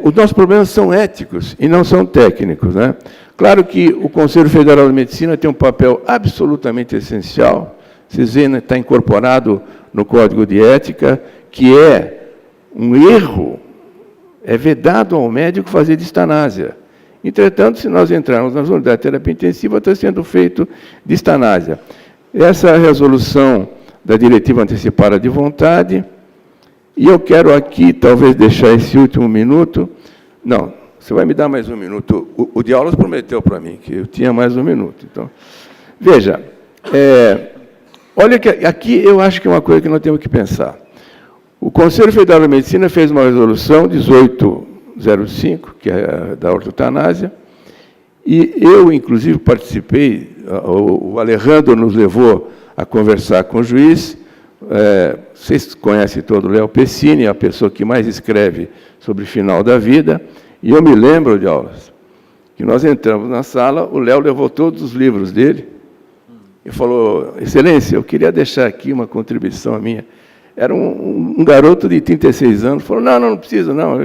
os nossos problemas são éticos e não são técnicos, né? Claro que o Conselho Federal de Medicina tem um papel absolutamente essencial. Vocês veem, está incorporado no Código de Ética, que é um erro, é vedado ao médico fazer distanásia. Entretanto, se nós entrarmos nas unidades de terapia intensiva, está sendo feito distanásia. Essa é a resolução da diretiva antecipada de vontade, e eu quero aqui, talvez, deixar esse último minuto. Não, você vai me dar mais um minuto. O de aulas prometeu para mim que eu tinha mais um minuto. Então, veja, olha que aqui eu acho que é uma coisa que nós temos que pensar. O Conselho Federal de Medicina fez uma resolução 1805, que é da ortotanásia, e eu, inclusive, participei, o Alejandro nos levou a conversar com o juiz. Vocês conhecem todo o Léo Pessini, a pessoa que mais escreve sobre o final da vida, e eu me lembro de aulas, que nós entramos na sala, o Léo levou todos os livros dele, e falou: Excelência, eu queria deixar aqui uma contribuição minha. Era um garoto de 36 anos, falou: não precisa, não,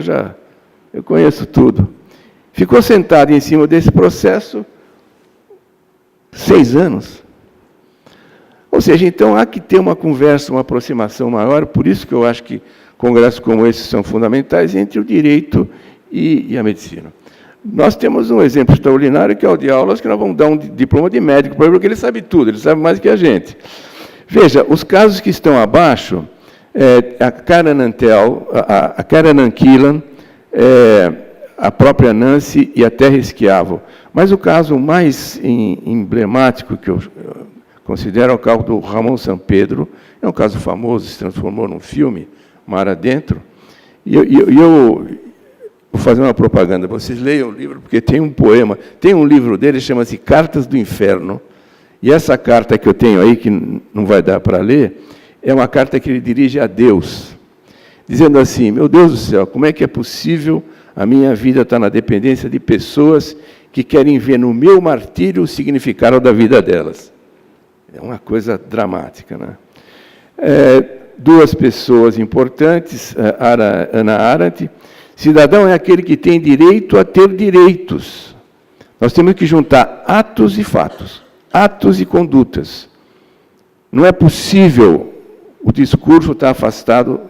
eu conheço tudo. Ficou sentado em cima desse processo 6 anos. Ou seja, então, há que ter uma conversa, uma aproximação maior, por isso que eu acho que congressos como esses são fundamentais entre o direito e a medicina. Nós temos um exemplo extraordinário, que é o de aulas, que nós vamos dar um diploma de médico para ele, porque ele sabe tudo, ele sabe mais que a gente. Veja, os casos que estão abaixo, a Karen Nantel, a Karen Anquilan, a própria Nancy e a Terra Schiavo. Mas o caso mais emblemático que eu considero é o caso do Ramon Sampedro. É um caso famoso, se transformou num filme, Mar Adentro. E eu vou fazer uma propaganda. Vocês leiam o livro, porque tem um poema, tem um livro dele, chama-se Cartas do Inferno. E essa carta que eu tenho aí, que não vai dar para ler, é uma carta que ele dirige a Deus, dizendo assim: meu Deus do céu, como é que é possível a minha vida estar na dependência de pessoas que querem ver no meu martírio o significado da vida delas? É uma coisa dramática, né? Duas pessoas importantes, Ana Arendt: cidadão é aquele que tem direito a ter direitos. Nós temos que juntar atos e fatos, atos e condutas. Não é possível o discurso estar afastado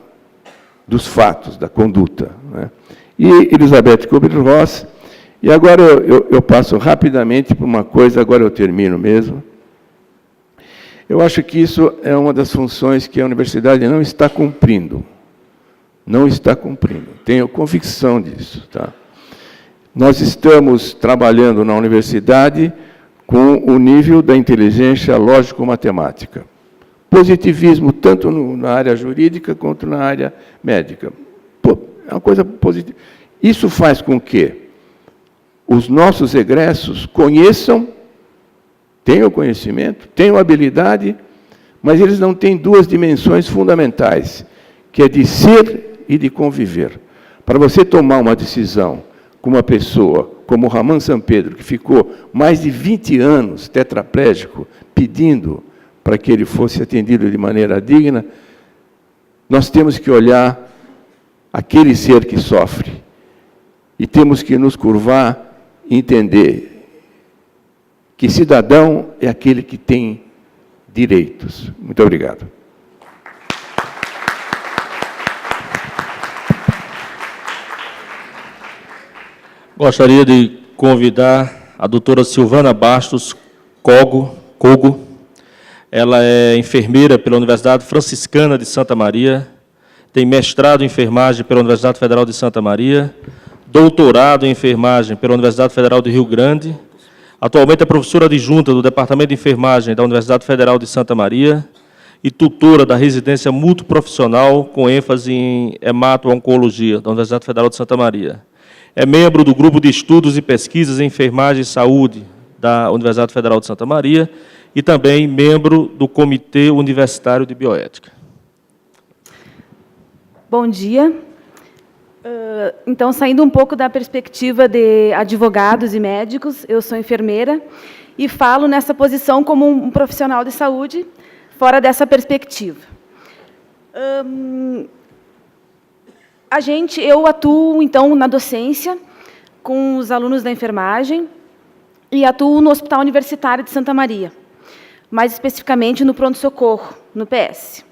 dos fatos, da conduta, né? E Elizabeth Kubler-Ross. E agora eu passo rapidamente para uma coisa, agora eu termino mesmo. Eu acho que isso é uma das funções que a universidade não está cumprindo. Não está cumprindo. Tenho convicção disso, tá? Nós estamos trabalhando na universidade com o nível da inteligência lógico-matemática. Positivismo, tanto na área jurídica quanto na área médica. É uma coisa positiva. Isso faz com que os nossos egressos conheçam, tenham conhecimento, tenham habilidade, mas eles não têm duas dimensões fundamentais, que é de ser e de conviver. Para você tomar uma decisão com uma pessoa como Ramon Sampedro, que ficou mais de 20 anos tetraplégico, pedindo para que ele fosse atendido de maneira digna, nós temos que olhar aquele ser que sofre e temos que nos curvar e entender que cidadão é aquele que tem direitos. Muito obrigado. Gostaria de convidar a doutora Silvana Bastos Cogo. Ela é enfermeira pela Universidade Franciscana de Santa Maria, tem mestrado em enfermagem pela Universidade Federal de Santa Maria, doutorado em enfermagem pela Universidade Federal de Rio Grande, atualmente é professora adjunta do Departamento de Enfermagem da Universidade Federal de Santa Maria e tutora da residência multiprofissional com ênfase em hemato-oncologia da Universidade Federal de Santa Maria. É membro do Grupo de Estudos e Pesquisas em Enfermagem e Saúde da Universidade Federal de Santa Maria e também membro do Comitê Universitário de Bioética. Bom dia. Então, saindo um pouco da perspectiva de advogados e médicos, eu sou enfermeira e falo nessa posição como um profissional de saúde, fora dessa perspectiva. Eu atuo, então, na docência, com os alunos da enfermagem, e atuo no Hospital Universitário de Santa Maria, mais especificamente no pronto-socorro, no PS.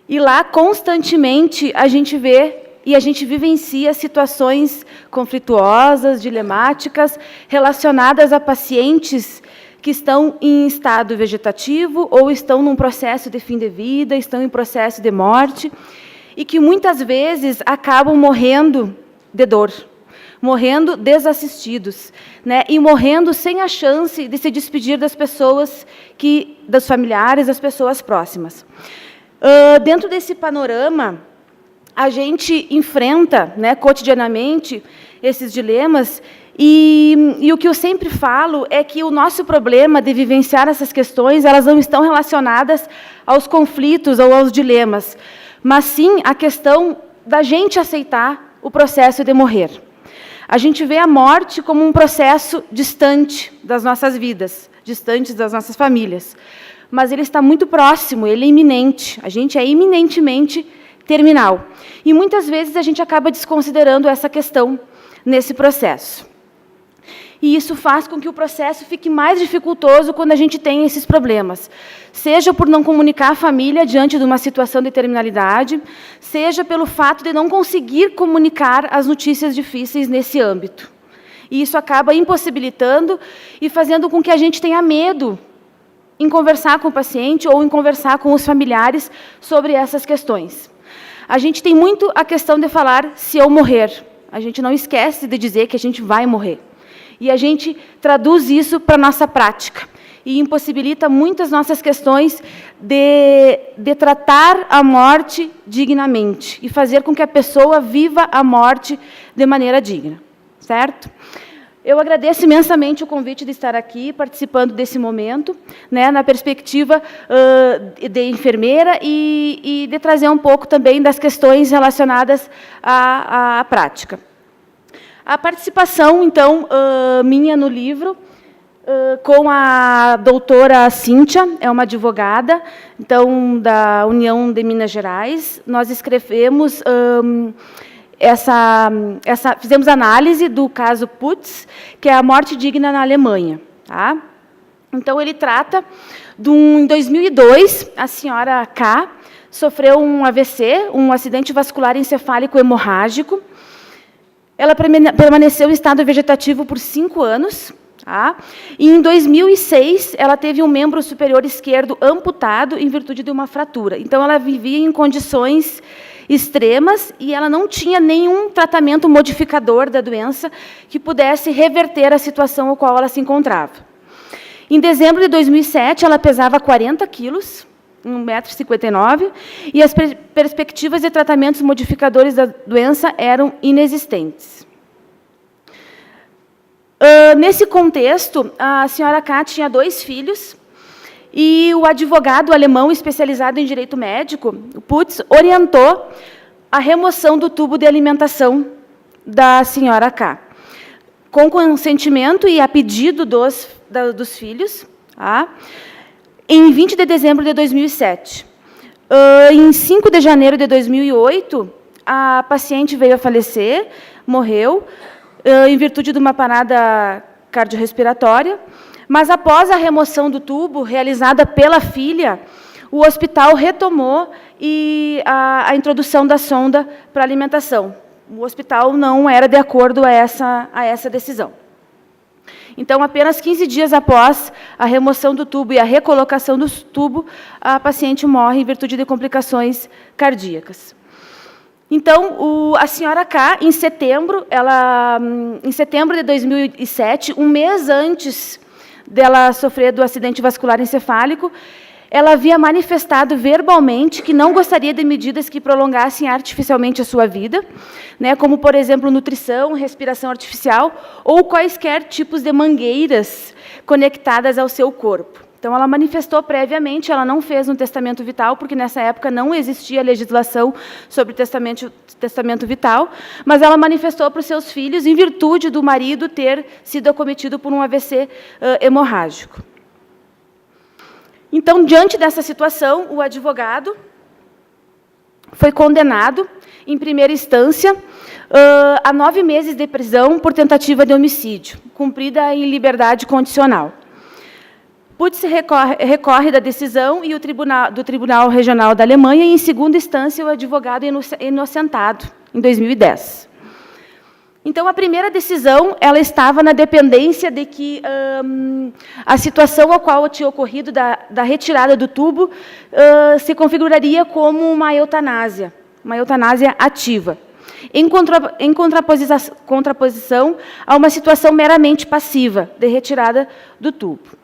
E lá, constantemente, a gente vê e a gente vivencia situações conflituosas, dilemáticas, relacionadas a pacientes que estão em estado vegetativo ou estão num processo de fim de vida, estão em processo de morte, e que muitas vezes acabam morrendo de dor, morrendo desassistidos, né, e morrendo sem a chance de se despedir das pessoas, dos familiares, das pessoas próximas. Dentro desse panorama, a gente enfrenta, né, cotidianamente esses dilemas, e o que eu sempre falo é que o nosso problema de vivenciar essas questões, elas não estão relacionadas aos conflitos ou aos dilemas, mas sim a questão da gente aceitar o processo de morrer. A gente vê a morte como um processo distante das nossas vidas, distante das nossas famílias, mas ele está muito próximo, ele é iminente, a gente é iminentemente terminal. E muitas vezes a gente acaba desconsiderando essa questão nesse processo. E isso faz com que o processo fique mais dificultoso quando a gente tem esses problemas. Seja por não comunicar a família diante de uma situação de terminalidade, seja pelo fato de não conseguir comunicar as notícias difíceis nesse âmbito. E isso acaba impossibilitando e fazendo com que a gente tenha medo em conversar com o paciente ou em conversar com os familiares sobre essas questões. A gente tem muito a questão de falar se eu morrer. A gente não esquece de dizer que a gente vai morrer. E a gente traduz isso para a nossa prática e impossibilita muitas nossas questões de tratar a morte dignamente e fazer com que a pessoa viva a morte de maneira digna, certo? Eu agradeço imensamente o convite de estar aqui, participando desse momento, né, na perspectiva de enfermeira e de trazer um pouco também das questões relacionadas à prática. A participação, então, minha no livro, com a doutora Cíntia, é uma advogada, então, da União de Minas Gerais. Nós escrevemos, fizemos análise do caso Putz, que é a morte digna na Alemanha. Tá? Então, ele trata em 2002, a senhora K sofreu um AVC, um acidente vascular encefálico hemorrágico. Ela permaneceu em estado vegetativo por 5 anos. Tá? E, em 2006, ela teve um membro superior esquerdo amputado em virtude de uma fratura. Então, ela vivia em condições extremas e ela não tinha nenhum tratamento modificador da doença que pudesse reverter a situação na qual ela se encontrava. Em dezembro de 2007, ela pesava 40 quilos, 1,59 m, e as perspectivas de tratamentos modificadores da doença eram inexistentes. Nesse contexto, a senhora K tinha 2 filhos, e o advogado alemão especializado em direito médico, o Putz, orientou a remoção do tubo de alimentação da senhora K, com consentimento e a pedido dos filhos, tá? Em 20 de dezembro de 2007. Em 5 de janeiro de 2008, a paciente veio a falecer, morreu, em virtude de uma parada cardiorrespiratória, mas após a remoção do tubo, realizada pela filha, o hospital retomou a introdução da sonda para alimentação. O hospital não era de acordo a essa decisão. Então, apenas 15 dias após a remoção do tubo e a recolocação do tubo, a paciente morre em virtude de complicações cardíacas. Então, a senhora K, em setembro de 2007, um mês antes dela sofrer do acidente vascular encefálico, ela havia manifestado verbalmente que não gostaria de medidas que prolongassem artificialmente a sua vida, né, como, por exemplo, nutrição, respiração artificial ou quaisquer tipos de mangueiras conectadas ao seu corpo. Então, ela manifestou previamente, ela não fez um testamento vital, porque nessa época não existia legislação sobre testamento vital, mas ela manifestou para os seus filhos, em virtude do marido ter sido acometido por um AVC hemorrágico. Então, diante dessa situação, o advogado foi condenado, em primeira instância, a 9 meses de prisão por tentativa de homicídio, cumprida em liberdade condicional. Putz recorre da decisão e do Tribunal Regional da Alemanha, e, em segunda instância, o advogado é inocentado, em 2010. Então, a primeira decisão, ela estava na dependência de que a situação a qual tinha ocorrido da retirada do tubo se configuraria como uma eutanásia ativa, em contraposição a uma situação meramente passiva de retirada do tubo.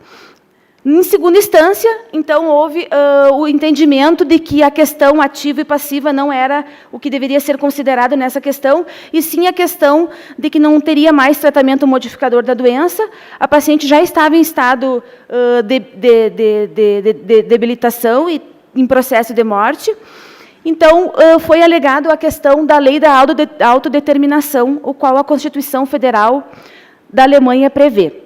Em segunda instância, então, houve o entendimento de que a questão ativa e passiva não era o que deveria ser considerado nessa questão, e sim a questão de que não teria mais tratamento modificador da doença, a paciente já estava em estado de debilitação e em processo de morte. Então, foi alegado a questão da lei da autodeterminação, o qual a Constituição Federal da Alemanha prevê.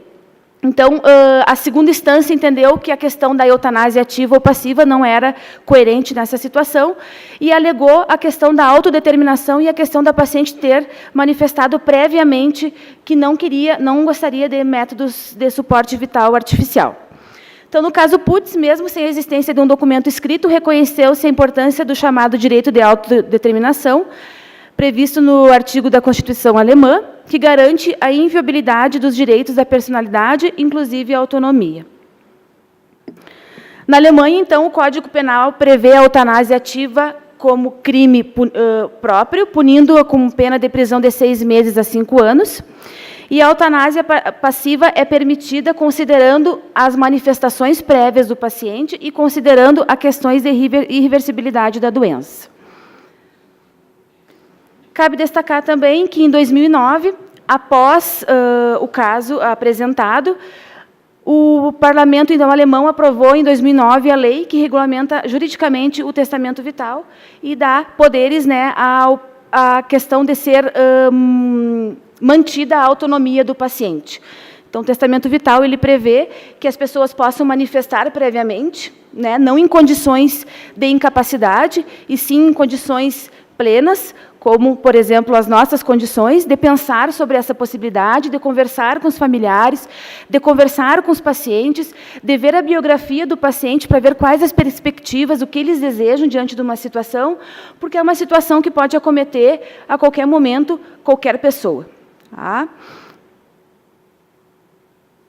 Então, a segunda instância entendeu que a questão da eutanásia ativa ou passiva não era coerente nessa situação e alegou a questão da autodeterminação e a questão da paciente ter manifestado previamente que não gostaria de métodos de suporte vital artificial. Então, no caso Putz, mesmo sem a existência de um documento escrito, reconheceu-se a importância do chamado direito de autodeterminação, previsto no artigo da Constituição alemã, que garante a inviolabilidade dos direitos da personalidade, inclusive a autonomia. Na Alemanha, então, o Código Penal prevê a eutanásia ativa como crime próprio, punindo-a com pena de prisão de 6 meses a 5 anos, e a eutanásia passiva é permitida considerando as manifestações prévias do paciente e considerando as questões de irreversibilidade da doença. Cabe destacar também que, em 2009, após o caso apresentado, o parlamento então, alemão aprovou, em 2009, a lei que regulamenta juridicamente o testamento vital e dá poderes, né, à questão de ser mantida a autonomia do paciente. Então, o testamento vital ele prevê que as pessoas possam manifestar previamente, né, não em condições de incapacidade, e sim em condições plenas, como, por exemplo, as nossas condições, de pensar sobre essa possibilidade, de conversar com os familiares, de conversar com os pacientes, de ver a biografia do paciente para ver quais as perspectivas, o que eles desejam diante de uma situação, porque é uma situação que pode acometer, a qualquer momento, qualquer pessoa. Tá?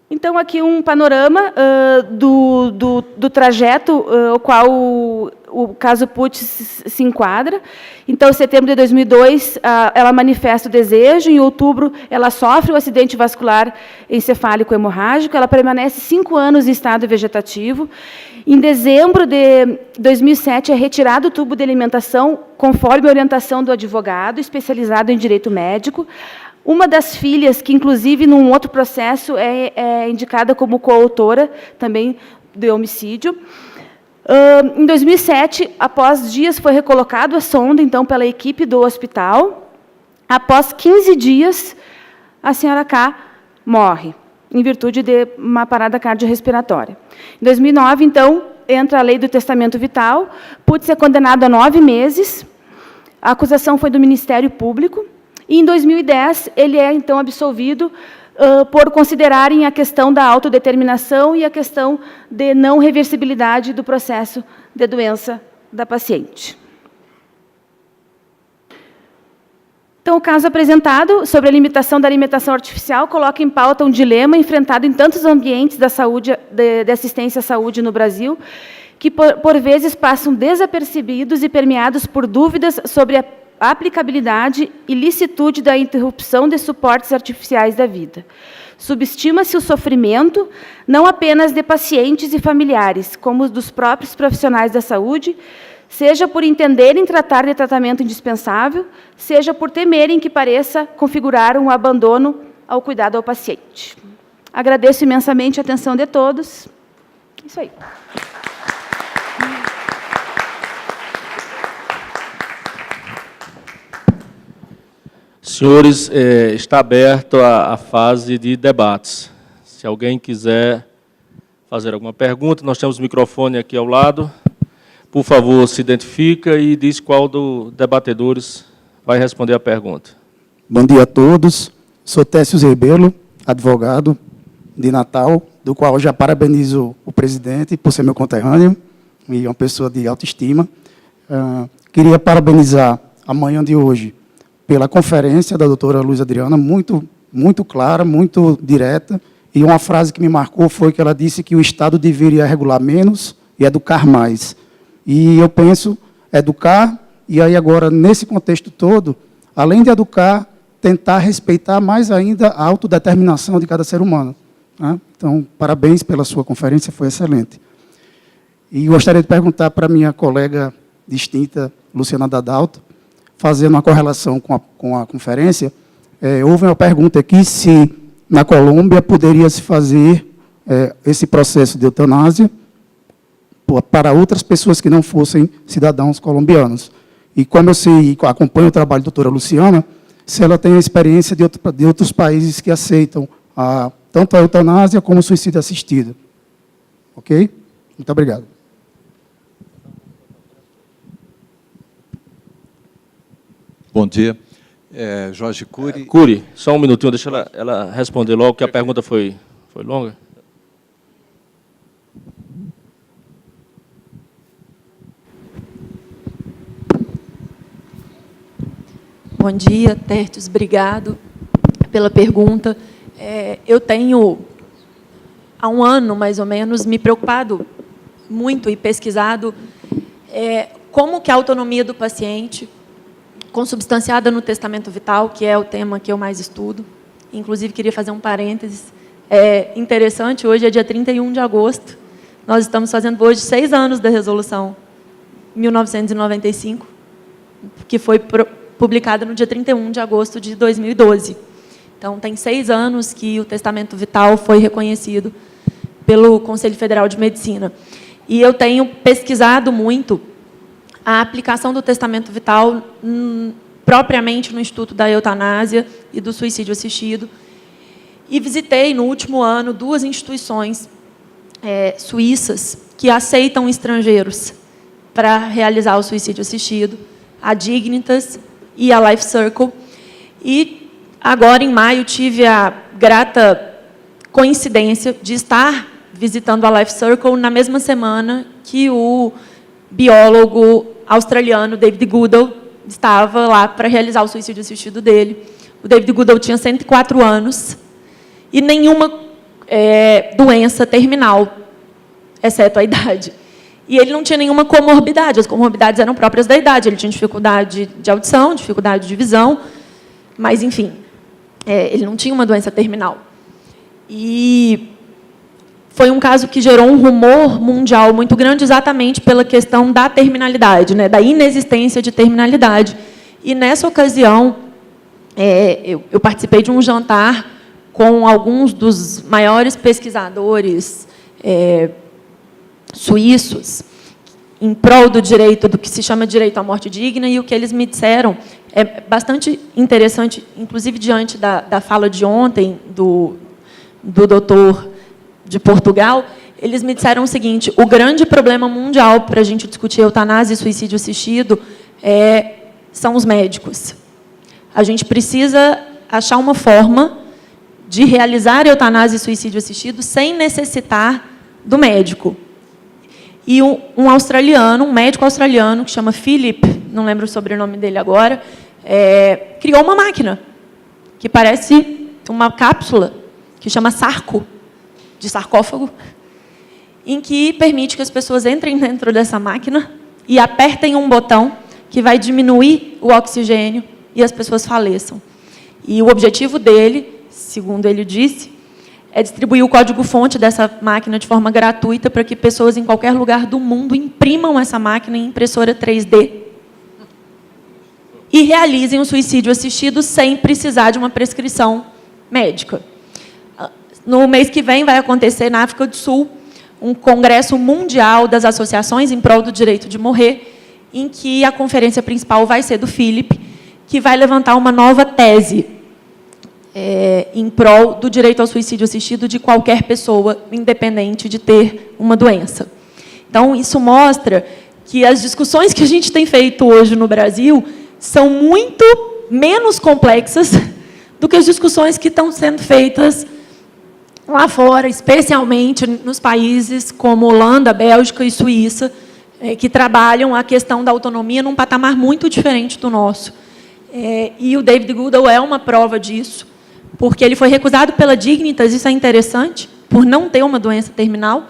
Então, aqui um panorama do trajeto ao qual o caso Putz se enquadra. Então, em setembro de 2002, ela manifesta o desejo. Em outubro, ela sofre o acidente vascular encefálico hemorrágico. Ela permanece 5 anos em estado vegetativo. Em dezembro de 2007, é retirado o tubo de alimentação, conforme a orientação do advogado, especializado em direito médico. Uma das filhas, que, inclusive, num outro processo, é indicada como coautora, também, do homicídio. Em 2007, após dias, foi recolocado a sonda, então, pela equipe do hospital. Após 15 dias, a senhora K morre, em virtude de uma parada cardiorrespiratória. Em 2009, então, entra a lei do testamento vital. Putz é condenado a 9 meses. A acusação foi do Ministério Público. E, em 2010, ele é, então, absolvido por considerarem a questão da autodeterminação e a questão de não reversibilidade do processo de doença da paciente. Então, o caso apresentado sobre a limitação da alimentação artificial coloca em pauta um dilema enfrentado em tantos ambientes da saúde, de assistência à saúde no Brasil, que, por vezes, passam desapercebidos e permeados por dúvidas sobre a aplicabilidade e licitude da interrupção de suportes artificiais da vida. Subestima-se o sofrimento, não apenas de pacientes e familiares, como dos próprios profissionais da saúde, seja por entenderem tratar de tratamento indispensável, seja por temerem que pareça configurar um abandono ao cuidado ao paciente. Agradeço imensamente a atenção de todos. Isso aí. Senhores, está aberto a fase de debates. Se alguém quiser fazer alguma pergunta, nós temos o microfone aqui ao lado. Por favor, se identifica e diz qual dos debatedores vai responder a pergunta. Bom dia a todos. Sou Técio Rebelo, advogado de Natal, do qual já parabenizo o presidente por ser meu conterrâneo e uma pessoa de autoestima. Queria parabenizar a manhã de hoje pela conferência da doutora Luiz Adriana, muito clara, muito direta, e uma frase que me marcou foi que ela disse que o Estado deveria regular menos e educar mais. E eu penso, educar, e aí agora, nesse contexto todo, além de educar, tentar respeitar mais ainda a autodeterminação de cada ser humano. Né? Então, parabéns pela sua conferência, foi excelente. E gostaria de perguntar para a minha colega distinta, Luciana Dadalto, fazendo uma correlação com a conferência, houve uma pergunta aqui se na Colômbia poderia se fazer esse processo de eutanásia para outras pessoas que não fossem cidadãos colombianos. E como eu sei, acompanho o trabalho da doutora Luciana, se ela tem a experiência de outros países que aceitam tanto a eutanásia como o suicídio assistido. Ok? Muito obrigado. Bom dia. Jorge Cury. Cury, só um minutinho, deixa ela responder logo, que a pergunta foi longa. Bom dia, Tertius, obrigado pela pergunta. Eu tenho, há um ano, mais ou menos, me preocupado muito e pesquisado como que a autonomia do paciente, consubstanciada no testamento vital, que é o tema que eu mais estudo. Inclusive, queria fazer um parênteses. Interessante, hoje é dia 31 de agosto. Nós estamos fazendo hoje 6 anos da resolução 1995, que foi publicada no dia 31 de agosto de 2012. Então, tem 6 anos que o testamento vital foi reconhecido pelo Conselho Federal de Medicina. E eu tenho pesquisado muito a aplicação do testamento vital propriamente no Instituto da Eutanásia e do Suicídio Assistido. E visitei, no último ano, 2 instituições suíças que aceitam estrangeiros para realizar o suicídio assistido, a Dignitas e a Life Circle. E, agora, em maio, tive a grata coincidência de estar visitando a Life Circle na mesma semana que o biólogo australiano David Goodall estava lá para realizar o suicídio assistido dele. O David Goodall tinha 104 anos e nenhuma doença terminal, exceto a idade. E ele não tinha nenhuma comorbidade, as comorbidades eram próprias da idade. Ele tinha dificuldade de audição, dificuldade de visão, mas, enfim, ele não tinha uma doença terminal. E foi um caso que gerou um rumor mundial muito grande exatamente pela questão da terminalidade, né, da inexistência de terminalidade. E, nessa ocasião, eu participei de um jantar com alguns dos maiores pesquisadores suíços em prol do direito, do que se chama direito à morte digna, e o que eles me disseram é bastante interessante, inclusive diante da fala de ontem do doutor de Portugal. Eles me disseram o seguinte: o grande problema mundial para a gente discutir eutanásia e suicídio assistido são os médicos. A gente precisa achar uma forma de realizar eutanásia e suicídio assistido sem necessitar do médico. E um australiano, um médico australiano, que chama Philip, não lembro o sobrenome dele agora, criou uma máquina que parece uma cápsula, que chama Sarco, de sarcófago, em que permite que as pessoas entrem dentro dessa máquina e apertem um botão que vai diminuir o oxigênio e as pessoas faleçam. E o objetivo dele, segundo ele disse, é distribuir o código-fonte dessa máquina de forma gratuita para que pessoas em qualquer lugar do mundo imprimam essa máquina em impressora 3D e realizem o suicídio assistido sem precisar de uma prescrição médica. No mês que vem vai acontecer na África do Sul um congresso mundial das associações em prol do direito de morrer, em que a conferência principal vai ser do Philip, que vai levantar uma nova tese em prol do direito ao suicídio assistido de qualquer pessoa, independente de ter uma doença. Então, isso mostra que as discussões que a gente tem feito hoje no Brasil são muito menos complexas do que as discussões que estão sendo feitas lá fora, especialmente nos países como Holanda, Bélgica e Suíça, que trabalham a questão da autonomia num patamar muito diferente do nosso. E o David Goodall é uma prova disso, porque ele foi recusado pela Dignitas, isso é interessante, por não ter uma doença terminal,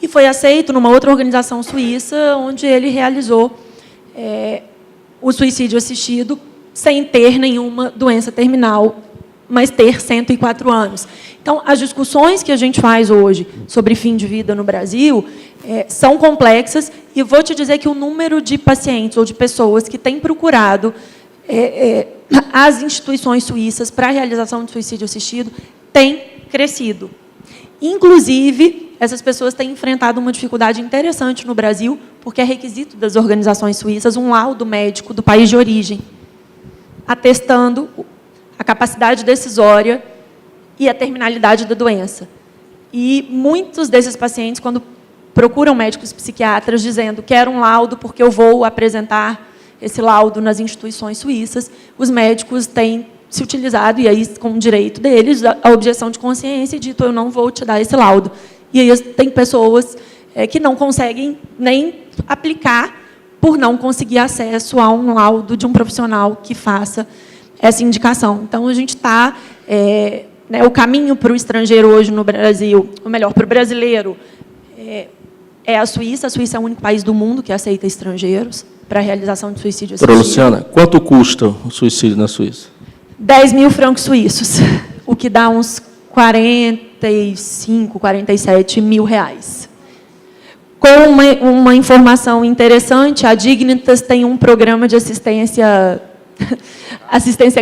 e foi aceito numa outra organização suíça, onde ele realizou o suicídio assistido sem ter nenhuma doença terminal, mas ter 104 anos. Então, as discussões que a gente faz hoje sobre fim de vida no Brasil são complexas, e vou te dizer que o número de pacientes ou de pessoas que têm procurado as instituições suíças para a realização de suicídio assistido tem crescido. Inclusive, essas pessoas têm enfrentado uma dificuldade interessante no Brasil, porque é requisito das organizações suíças um laudo médico do país de origem, atestando a capacidade decisória e a terminalidade da doença. E muitos desses pacientes, quando procuram médicos psiquiatras dizendo quero um laudo porque eu vou apresentar esse laudo nas instituições suíças, os médicos têm se utilizado, e aí com o direito deles, a objeção de consciência, e dito, eu não vou te dar esse laudo. E aí tem pessoas que não conseguem nem aplicar por não conseguir acesso a um laudo de um profissional que faça essa indicação. Então, a gente está... o caminho para o estrangeiro hoje no Brasil, ou melhor, para o brasileiro, é a Suíça. A Suíça é o único país do mundo que aceita estrangeiros para a realização de suicídio assistido. Doutora Luciana, quanto custa o suicídio na Suíça? 10 mil francos suíços, o que dá uns 45, 47 mil reais. Com uma informação interessante, a Dignitas tem um programa de assistência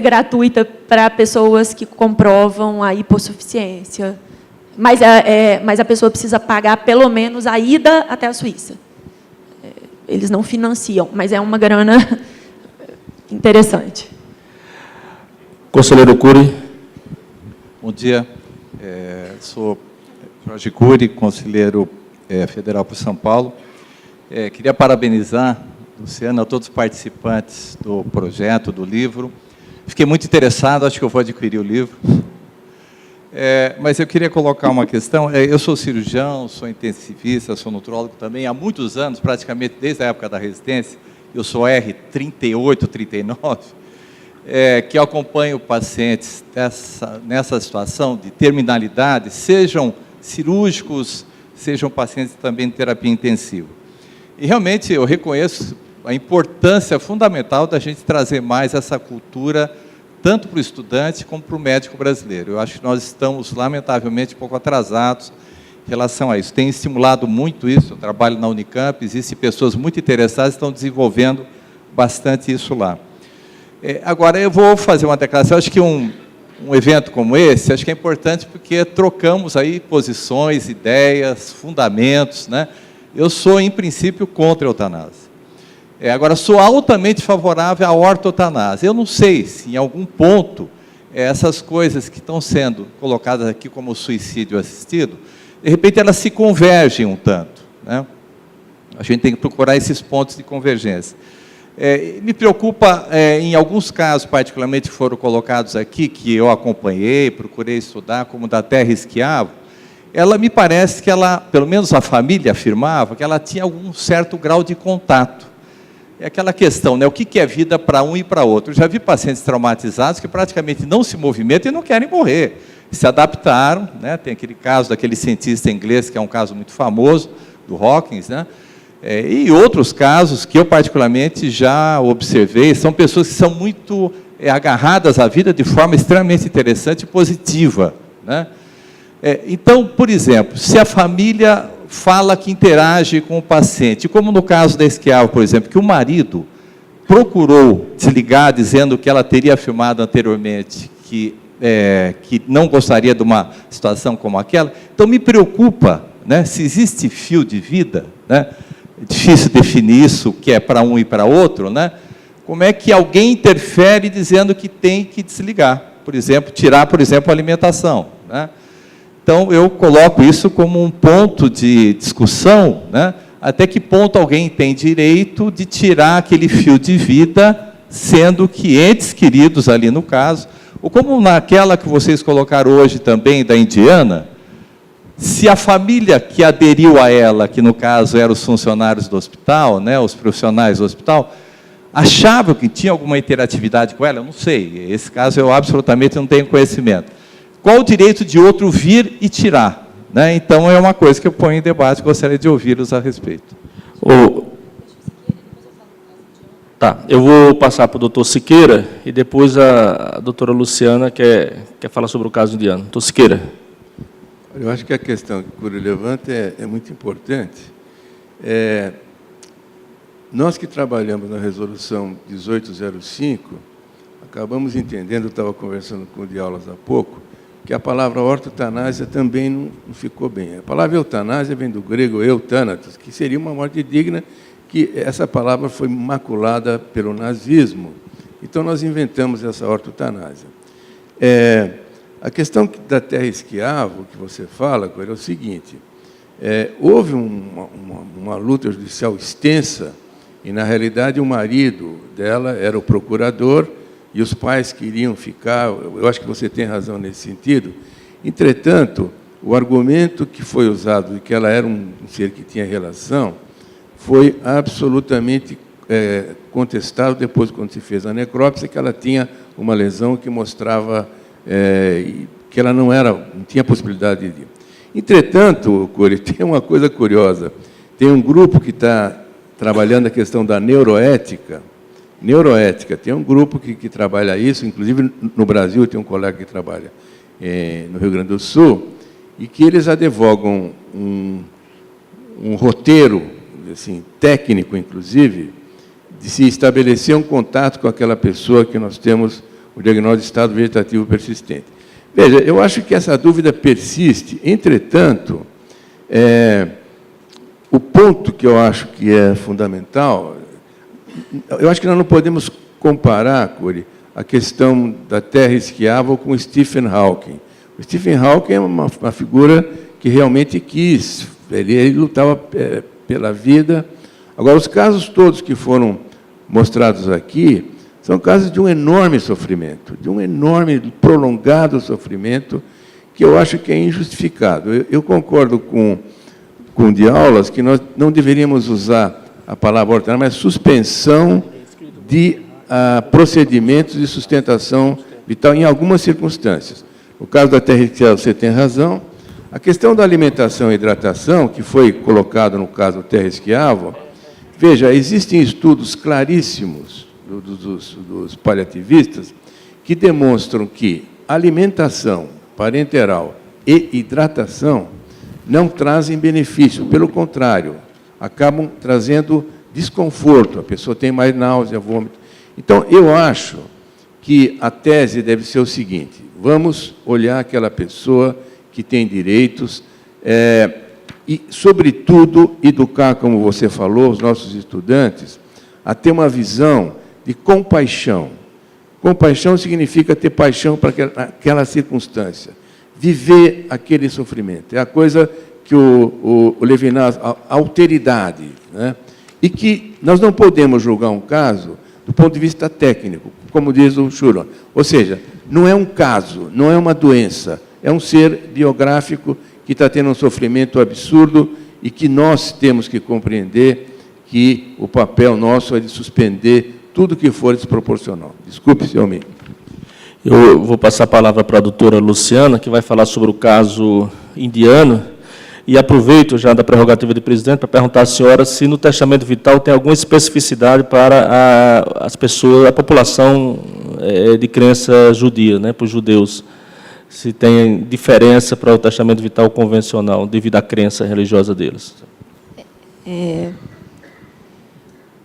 gratuita para pessoas que comprovam a hipossuficiência. Mas a pessoa precisa pagar, pelo menos, a ida até a Suíça. Eles não financiam, mas é uma grana interessante. Conselheiro Cury. Bom dia. Sou Jorge Cury, conselheiro federal por São Paulo. Queria parabenizar, Luciana, a todos os participantes do projeto, do livro. Fiquei muito interessado, acho que eu vou adquirir o livro. Mas eu queria colocar uma questão. Eu sou cirurgião, sou intensivista, sou nutrólogo também, há muitos anos, praticamente desde a época da residência. Eu sou R38, 39, que eu acompanho pacientes nessa situação de terminalidade, sejam cirúrgicos, sejam pacientes também de terapia intensiva. E, realmente, eu reconheço a importância fundamental da gente trazer mais essa cultura, tanto para o estudante como para o médico brasileiro. Eu acho que nós estamos, lamentavelmente, um pouco atrasados em relação a isso. Tem estimulado muito isso, eu trabalho na Unicamp, existem pessoas muito interessadas que estão desenvolvendo bastante isso lá. Agora, eu vou fazer uma declaração. Eu acho que um evento como esse, acho que é importante porque trocamos aí posições, ideias, fundamentos, né? Eu sou, em princípio, contra a eutanásia. Agora, sou altamente favorável à ortotanásia. Eu não sei se, em algum ponto, essas coisas que estão sendo colocadas aqui como suicídio assistido, de repente, elas se convergem um tanto, né? A gente tem que procurar esses pontos de convergência. Me preocupa, em alguns casos, particularmente, que foram colocados aqui, que eu acompanhei, procurei estudar, como da Terra Esquiavo, ela me parece que ela, pelo menos a família afirmava, que ela tinha algum certo grau de contato. É aquela questão, né? O que é vida para um e para outro? Eu já vi pacientes traumatizados que praticamente não se movimentam e não querem morrer. Se adaptaram, né? Tem aquele caso daquele cientista inglês, que é um caso muito famoso, do Hawkins, né? E outros casos que eu particularmente já observei, são pessoas que são muito agarradas à vida de forma extremamente interessante e positiva, né? Então, por exemplo, se a família fala que interage com o paciente, como no caso da Esquiavo, por exemplo, que o marido procurou desligar, dizendo que ela teria afirmado anteriormente que não gostaria de uma situação como aquela, então me preocupa, né, se existe fio de vida, né? É difícil definir isso, que é para um e para outro, né? Como é que alguém interfere dizendo que tem que desligar, por exemplo, tirar, por exemplo, a alimentação, né? Então, eu coloco isso como um ponto de discussão, né? Até que ponto alguém tem direito de tirar aquele fio de vida, sendo que entes queridos ali no caso, ou como naquela que vocês colocaram hoje também, da indiana, se a família que aderiu a ela, que no caso eram os funcionários do hospital, né, os profissionais do hospital, achavam que tinha alguma interatividade com ela? Eu não sei. Esse caso eu absolutamente não tenho conhecimento. Qual o direito de outro vir e tirar? Né? Então, é uma coisa que eu ponho em debate, gostaria de ouvi-los a respeito. Tá, eu vou passar para o doutor Siqueira e depois a doutora Luciana quer falar sobre o caso indiano. Doutor Siqueira. Eu acho que a questão que o Cury levanta é muito importante. Nós que trabalhamos na resolução 1805, acabamos entendendo, eu estava conversando com o de aulas há pouco, que a palavra ortotanásia também não ficou bem. A palavra eutanásia vem do grego euthanatos, que seria uma morte digna, que essa palavra foi maculada pelo nazismo. Então, nós inventamos essa ortotanásia. A questão da terra esquiavo, que você fala, é o seguinte, houve uma luta judicial extensa, e, na realidade, o marido dela era o procurador, e os pais queriam ficar, eu acho que você tem razão nesse sentido. Entretanto, o argumento que foi usado de que ela era um ser que tinha relação foi absolutamente contestado depois, quando se fez a necrópsia, que ela tinha uma lesão que mostrava que ela não tinha possibilidade de ir. Entretanto, Cury, tem uma coisa curiosa. Tem um grupo que está trabalhando a questão da neuroética. Tem um grupo que trabalha isso, inclusive no Brasil tem um colega que trabalha no Rio Grande do Sul, e que eles advogam um roteiro, assim, técnico, inclusive, de se estabelecer um contato com aquela pessoa que nós temos o diagnóstico de estado vegetativo persistente. Veja, eu acho que essa dúvida persiste. Entretanto, o ponto que eu acho que é fundamental, eu acho que nós não podemos comparar, Cury, a questão da terra esquiável com o Stephen Hawking. O Stephen Hawking é uma figura que realmente quis, ele lutava pela vida. Agora, os casos todos que foram mostrados aqui são casos de um enorme sofrimento, de um enorme, prolongado sofrimento, que eu acho que é injustificado. Eu concordo com o de aulas que nós não deveríamos usar a palavra ordinária, mas suspensão de procedimentos de sustentação vital em algumas circunstâncias. No caso da terra esquiável, você tem razão. A questão da alimentação e hidratação, que foi colocado no caso da terra esquiável, veja, existem estudos claríssimos dos paliativistas que demonstram que alimentação parenteral e hidratação não trazem benefício, pelo contrário, acabam trazendo desconforto, a pessoa tem mais náusea, vômito. Então, eu acho que a tese deve ser o seguinte: vamos olhar aquela pessoa que tem direitos e, sobretudo, educar, como você falou, os nossos estudantes, a ter uma visão de compaixão. Compaixão significa ter paixão para aquela circunstância, viver aquele sofrimento. É a coisa que o Levinas, a alteridade, né? E que nós não podemos julgar um caso do ponto de vista técnico, como diz o Schuron. Ou seja, não é um caso, não é uma doença, é um ser biográfico que está tendo um sofrimento absurdo e que nós temos que compreender que o papel nosso é de suspender tudo que for desproporcional. Desculpe, senhor Mim. Eu vou passar a palavra para a doutora Luciana, que vai falar sobre o caso indiano, e aproveito já da prerrogativa de presidente para perguntar à senhora se no testamento vital tem alguma especificidade para as pessoas, a população de crença judia, né, para os judeus, se tem diferença para o testamento vital convencional, devido à crença religiosa deles.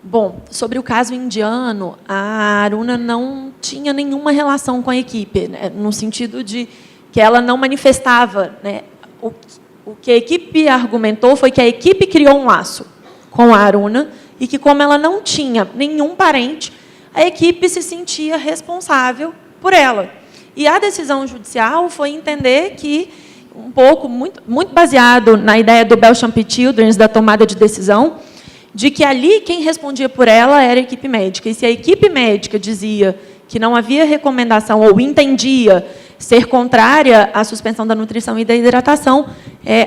Bom, sobre o caso indiano, a Aruna não tinha nenhuma relação com a equipe, né, no sentido de que ela não manifestava, né, o que a equipe argumentou foi que a equipe criou um laço com a Aruna e que, como ela não tinha nenhum parente, a equipe se sentia responsável por ela. E a decisão judicial foi entender que, muito baseado na ideia do Belchamp Children's, da tomada de decisão, de que ali quem respondia por ela era a equipe médica. E se a equipe médica dizia que não havia recomendação ou entendia ser contrária à suspensão da nutrição e da hidratação,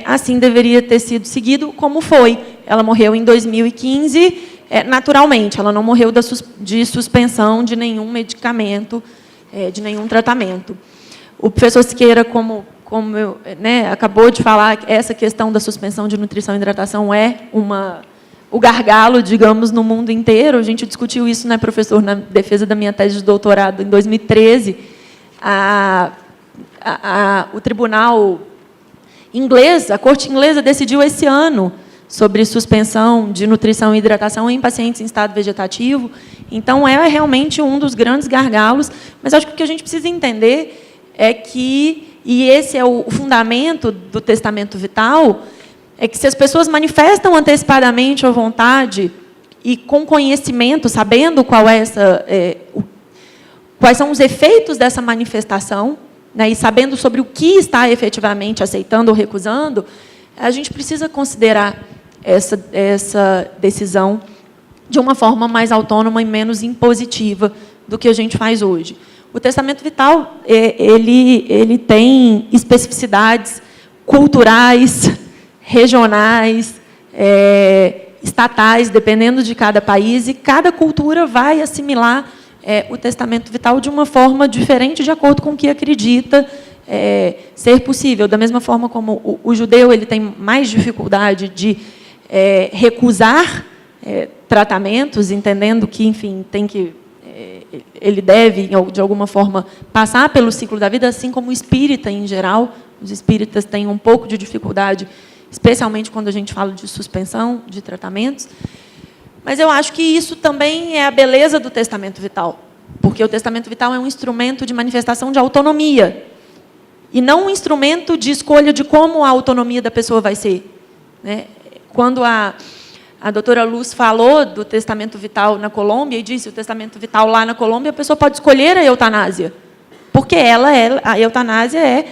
assim deveria ter sido seguido, como foi. Ela morreu em 2015, naturalmente, ela não morreu de suspensão de nenhum medicamento, de nenhum tratamento. O professor Siqueira, como acabou de falar, essa questão da suspensão de nutrição e hidratação é o gargalo, digamos, no mundo inteiro. A gente discutiu isso, né, professor, na defesa da minha tese de doutorado em 2013. O tribunal inglês, a corte inglesa, decidiu esse ano sobre suspensão de nutrição e hidratação em pacientes em estado vegetativo. Então, é realmente um dos grandes gargalos, mas acho que o que a gente precisa entender é que, e esse é o fundamento do testamento vital, é que se as pessoas manifestam antecipadamente a vontade e com conhecimento, sabendo quais são os efeitos dessa manifestação, né, e sabendo sobre o que está efetivamente aceitando ou recusando, a gente precisa considerar essa decisão de uma forma mais autônoma e menos impositiva do que a gente faz hoje. O testamento vital ele tem especificidades culturais, regionais, estatais, dependendo de cada país, e cada cultura vai assimilar o testamento vital de uma forma diferente, de acordo com o que acredita ser possível. Da mesma forma como o judeu ele tem mais dificuldade de recusar tratamentos, entendendo que, enfim, ele deve, de alguma forma, passar pelo ciclo da vida, assim como o espírita, em geral. Os espíritas têm um pouco de dificuldade, especialmente quando a gente fala de suspensão de tratamentos. Mas eu acho que isso também é a beleza do testamento vital, porque o testamento vital é um instrumento de manifestação de autonomia, e não um instrumento de escolha de como a autonomia da pessoa vai ser, né? Quando a doutora Luz falou do testamento vital na Colômbia, e disse, o testamento vital lá na Colômbia, a pessoa pode escolher a eutanásia, porque a eutanásia é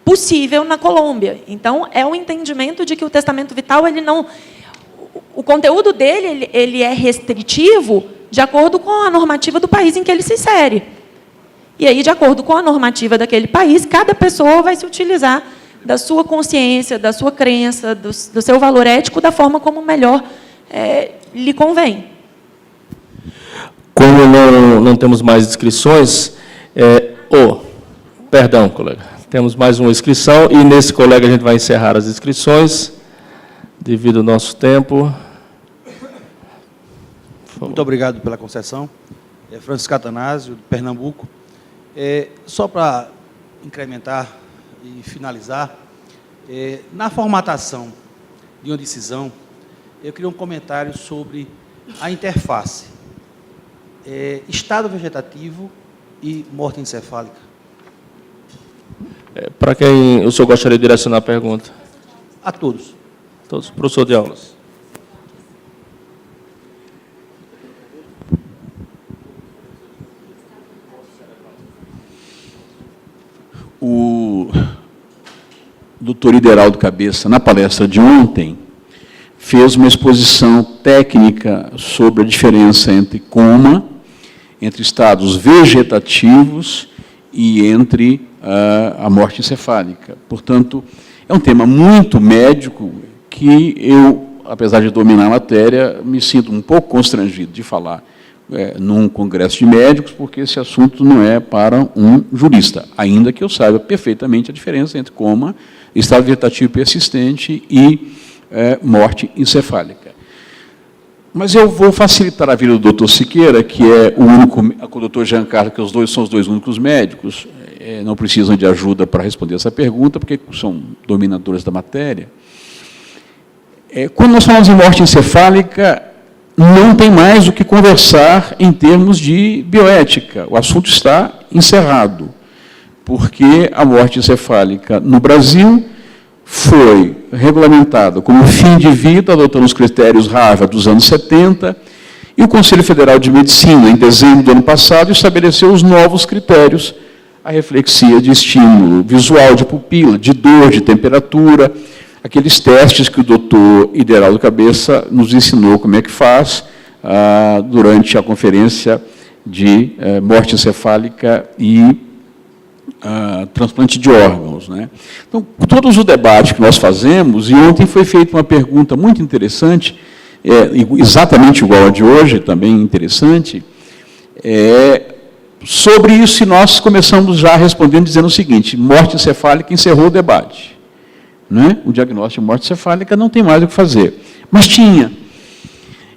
possível na Colômbia. Então, é o entendimento de que o testamento vital, o conteúdo dele ele é restritivo de acordo com a normativa do país em que ele se insere. E aí, de acordo com a normativa daquele país, cada pessoa vai se utilizar da sua consciência, da sua crença, do seu valor ético, da forma como melhor lhe convém. Como não temos mais inscrições, perdão, colega, temos mais uma inscrição, e nesse, colega, a gente vai encerrar as inscrições, devido ao nosso tempo. Muito obrigado pela concessão. Francisco Atanásio, de Pernambuco. Só para incrementar e finalizar, na formatação de uma decisão, eu queria um comentário sobre a interface estado vegetativo e morte encefálica. Para quem o senhor gostaria de direcionar a pergunta? A todos. Todos. Professor de aulas. O doutor Ideraldo Cabeça, na palestra de ontem, fez uma exposição técnica sobre a diferença entre coma, entre estados vegetativos e entre a morte encefálica. Portanto, é um tema muito médico que eu, apesar de dominar a matéria, me sinto um pouco constrangido de falar num congresso de médicos, porque esse assunto não é para um jurista, ainda que eu saiba perfeitamente a diferença entre coma, estado vegetativo persistente e morte encefálica. Mas eu vou facilitar a vida do doutor Siqueira, que é o único, com o doutor Giancarlo, que são os dois únicos médicos, não precisam de ajuda para responder essa pergunta, porque são dominadores da matéria. Quando nós falamos em morte encefálica, não tem mais o que conversar em termos de bioética. O assunto está encerrado, porque a morte encefálica no Brasil foi regulamentada como fim de vida, adotando os critérios Harvard dos anos 70, e o Conselho Federal de Medicina, em dezembro do ano passado, estabeleceu os novos critérios, a reflexia de estímulo visual de pupila, de dor, de temperatura, aqueles testes que o doutor Ideraldo Cabeça nos ensinou como é que faz durante a conferência de morte encefálica e transplante de órgãos, né? Então, todos os debates que nós fazemos, e ontem foi feita uma pergunta muito interessante, exatamente igual a de hoje, também interessante, sobre isso nós começamos já respondendo, dizendo o seguinte: morte encefálica encerrou o debate. Né? O diagnóstico de morte encefálica não tem mais o que fazer. Mas tinha.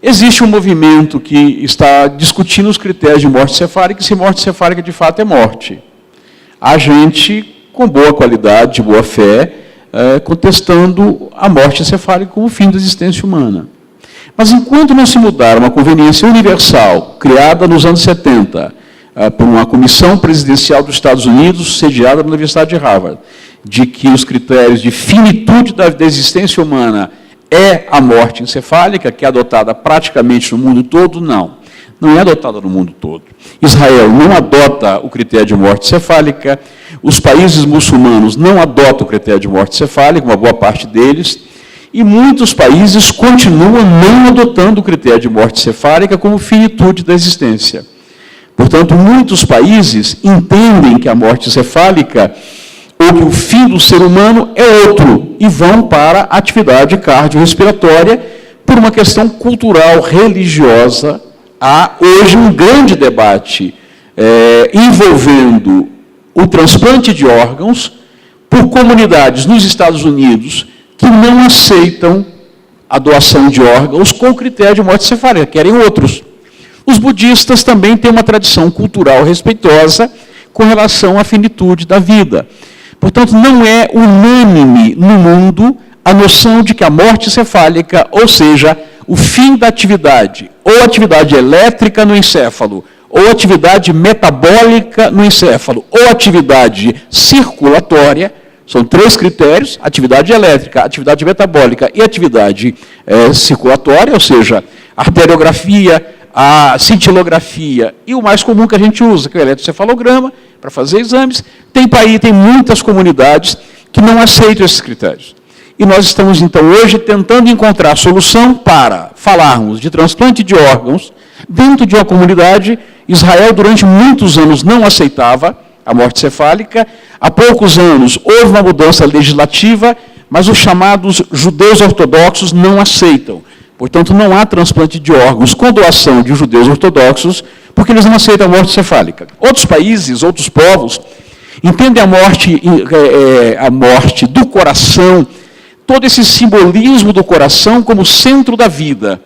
Existe um movimento que está discutindo os critérios de morte encefálica, e se morte encefálica de fato é morte. Há gente com boa qualidade, de boa fé, contestando a morte encefálica como fim da existência humana. Mas enquanto não se mudar uma conveniência universal, criada nos anos 70, por uma comissão presidencial dos Estados Unidos, sediada na Universidade de Harvard, de que os critérios de finitude da existência humana é a morte encefálica, que é adotada praticamente no mundo todo, não é adotada no mundo todo. Israel não adota o critério de morte encefálica, os países muçulmanos não adotam o critério de morte encefálica, uma boa parte deles, e muitos países continuam não adotando o critério de morte encefálica como finitude da existência. Portanto, muitos países entendem que a morte encefálica, ou que o fim do ser humano é outro, e vão para a atividade cardiorrespiratória por uma questão cultural, religiosa. Há hoje um grande debate envolvendo o transplante de órgãos por comunidades nos Estados Unidos que não aceitam a doação de órgãos com critério de morte encefálica, querem outros. Os budistas também têm uma tradição cultural respeitosa com relação à finitude da vida. Portanto, não é unânime no mundo a noção de que a morte encefálica, ou seja, o fim da atividade, ou atividade elétrica no encéfalo, ou atividade metabólica no encéfalo, ou atividade circulatória, são 3 critérios: atividade elétrica, atividade metabólica e atividade circulatória, ou seja, arteriografia, a cintilografia e o mais comum que a gente usa, que é o eletrocefalograma, para fazer exames. Tem muitas comunidades que não aceitam esses critérios. E nós estamos, então, hoje tentando encontrar solução para falarmos de transplante de órgãos dentro de uma comunidade. Israel, durante muitos anos, não aceitava a morte encefálica. Há poucos anos, houve uma mudança legislativa, mas os chamados judeus ortodoxos não aceitam. Portanto, não há transplante de órgãos com doação de judeus ortodoxos, porque eles não aceitam a morte encefálica. Outros países, outros povos, entendem a morte do coração, todo esse simbolismo do coração como centro da vida.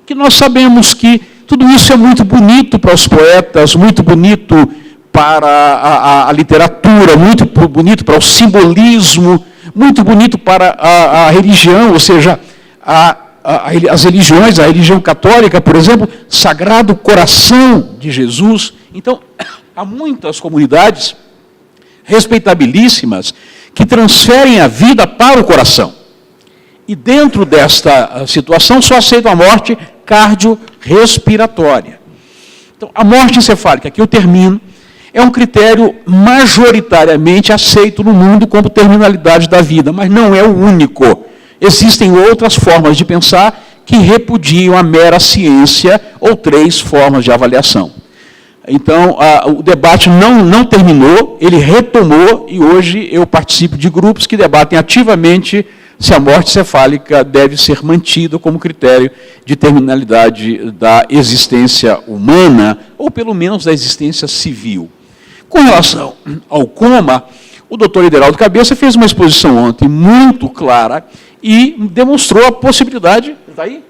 Que nós sabemos que tudo isso é muito bonito para os poetas, muito bonito para a literatura, muito bonito para o simbolismo, muito bonito para a religião, ou seja, as religiões, a religião católica, por exemplo, Sagrado Coração de Jesus. Então, há muitas comunidades respeitabilíssimas que transferem a vida para o coração. E dentro desta situação só aceitam a morte cardiorrespiratória. Então, a morte encefálica, aqui eu termino, é um critério majoritariamente aceito no mundo como terminalidade da vida, mas não é o único. Existem outras formas de pensar que repudiam a mera ciência ou 3 formas de avaliação. Então, o debate não terminou, ele retomou, e hoje eu participo de grupos que debatem ativamente se a morte encefálica deve ser mantida como critério de terminalidade da existência humana, ou pelo menos da existência civil. Com relação ao coma, o doutor Ideraldo Cabeça fez uma exposição ontem muito clara e demonstrou a possibilidade... Está aí?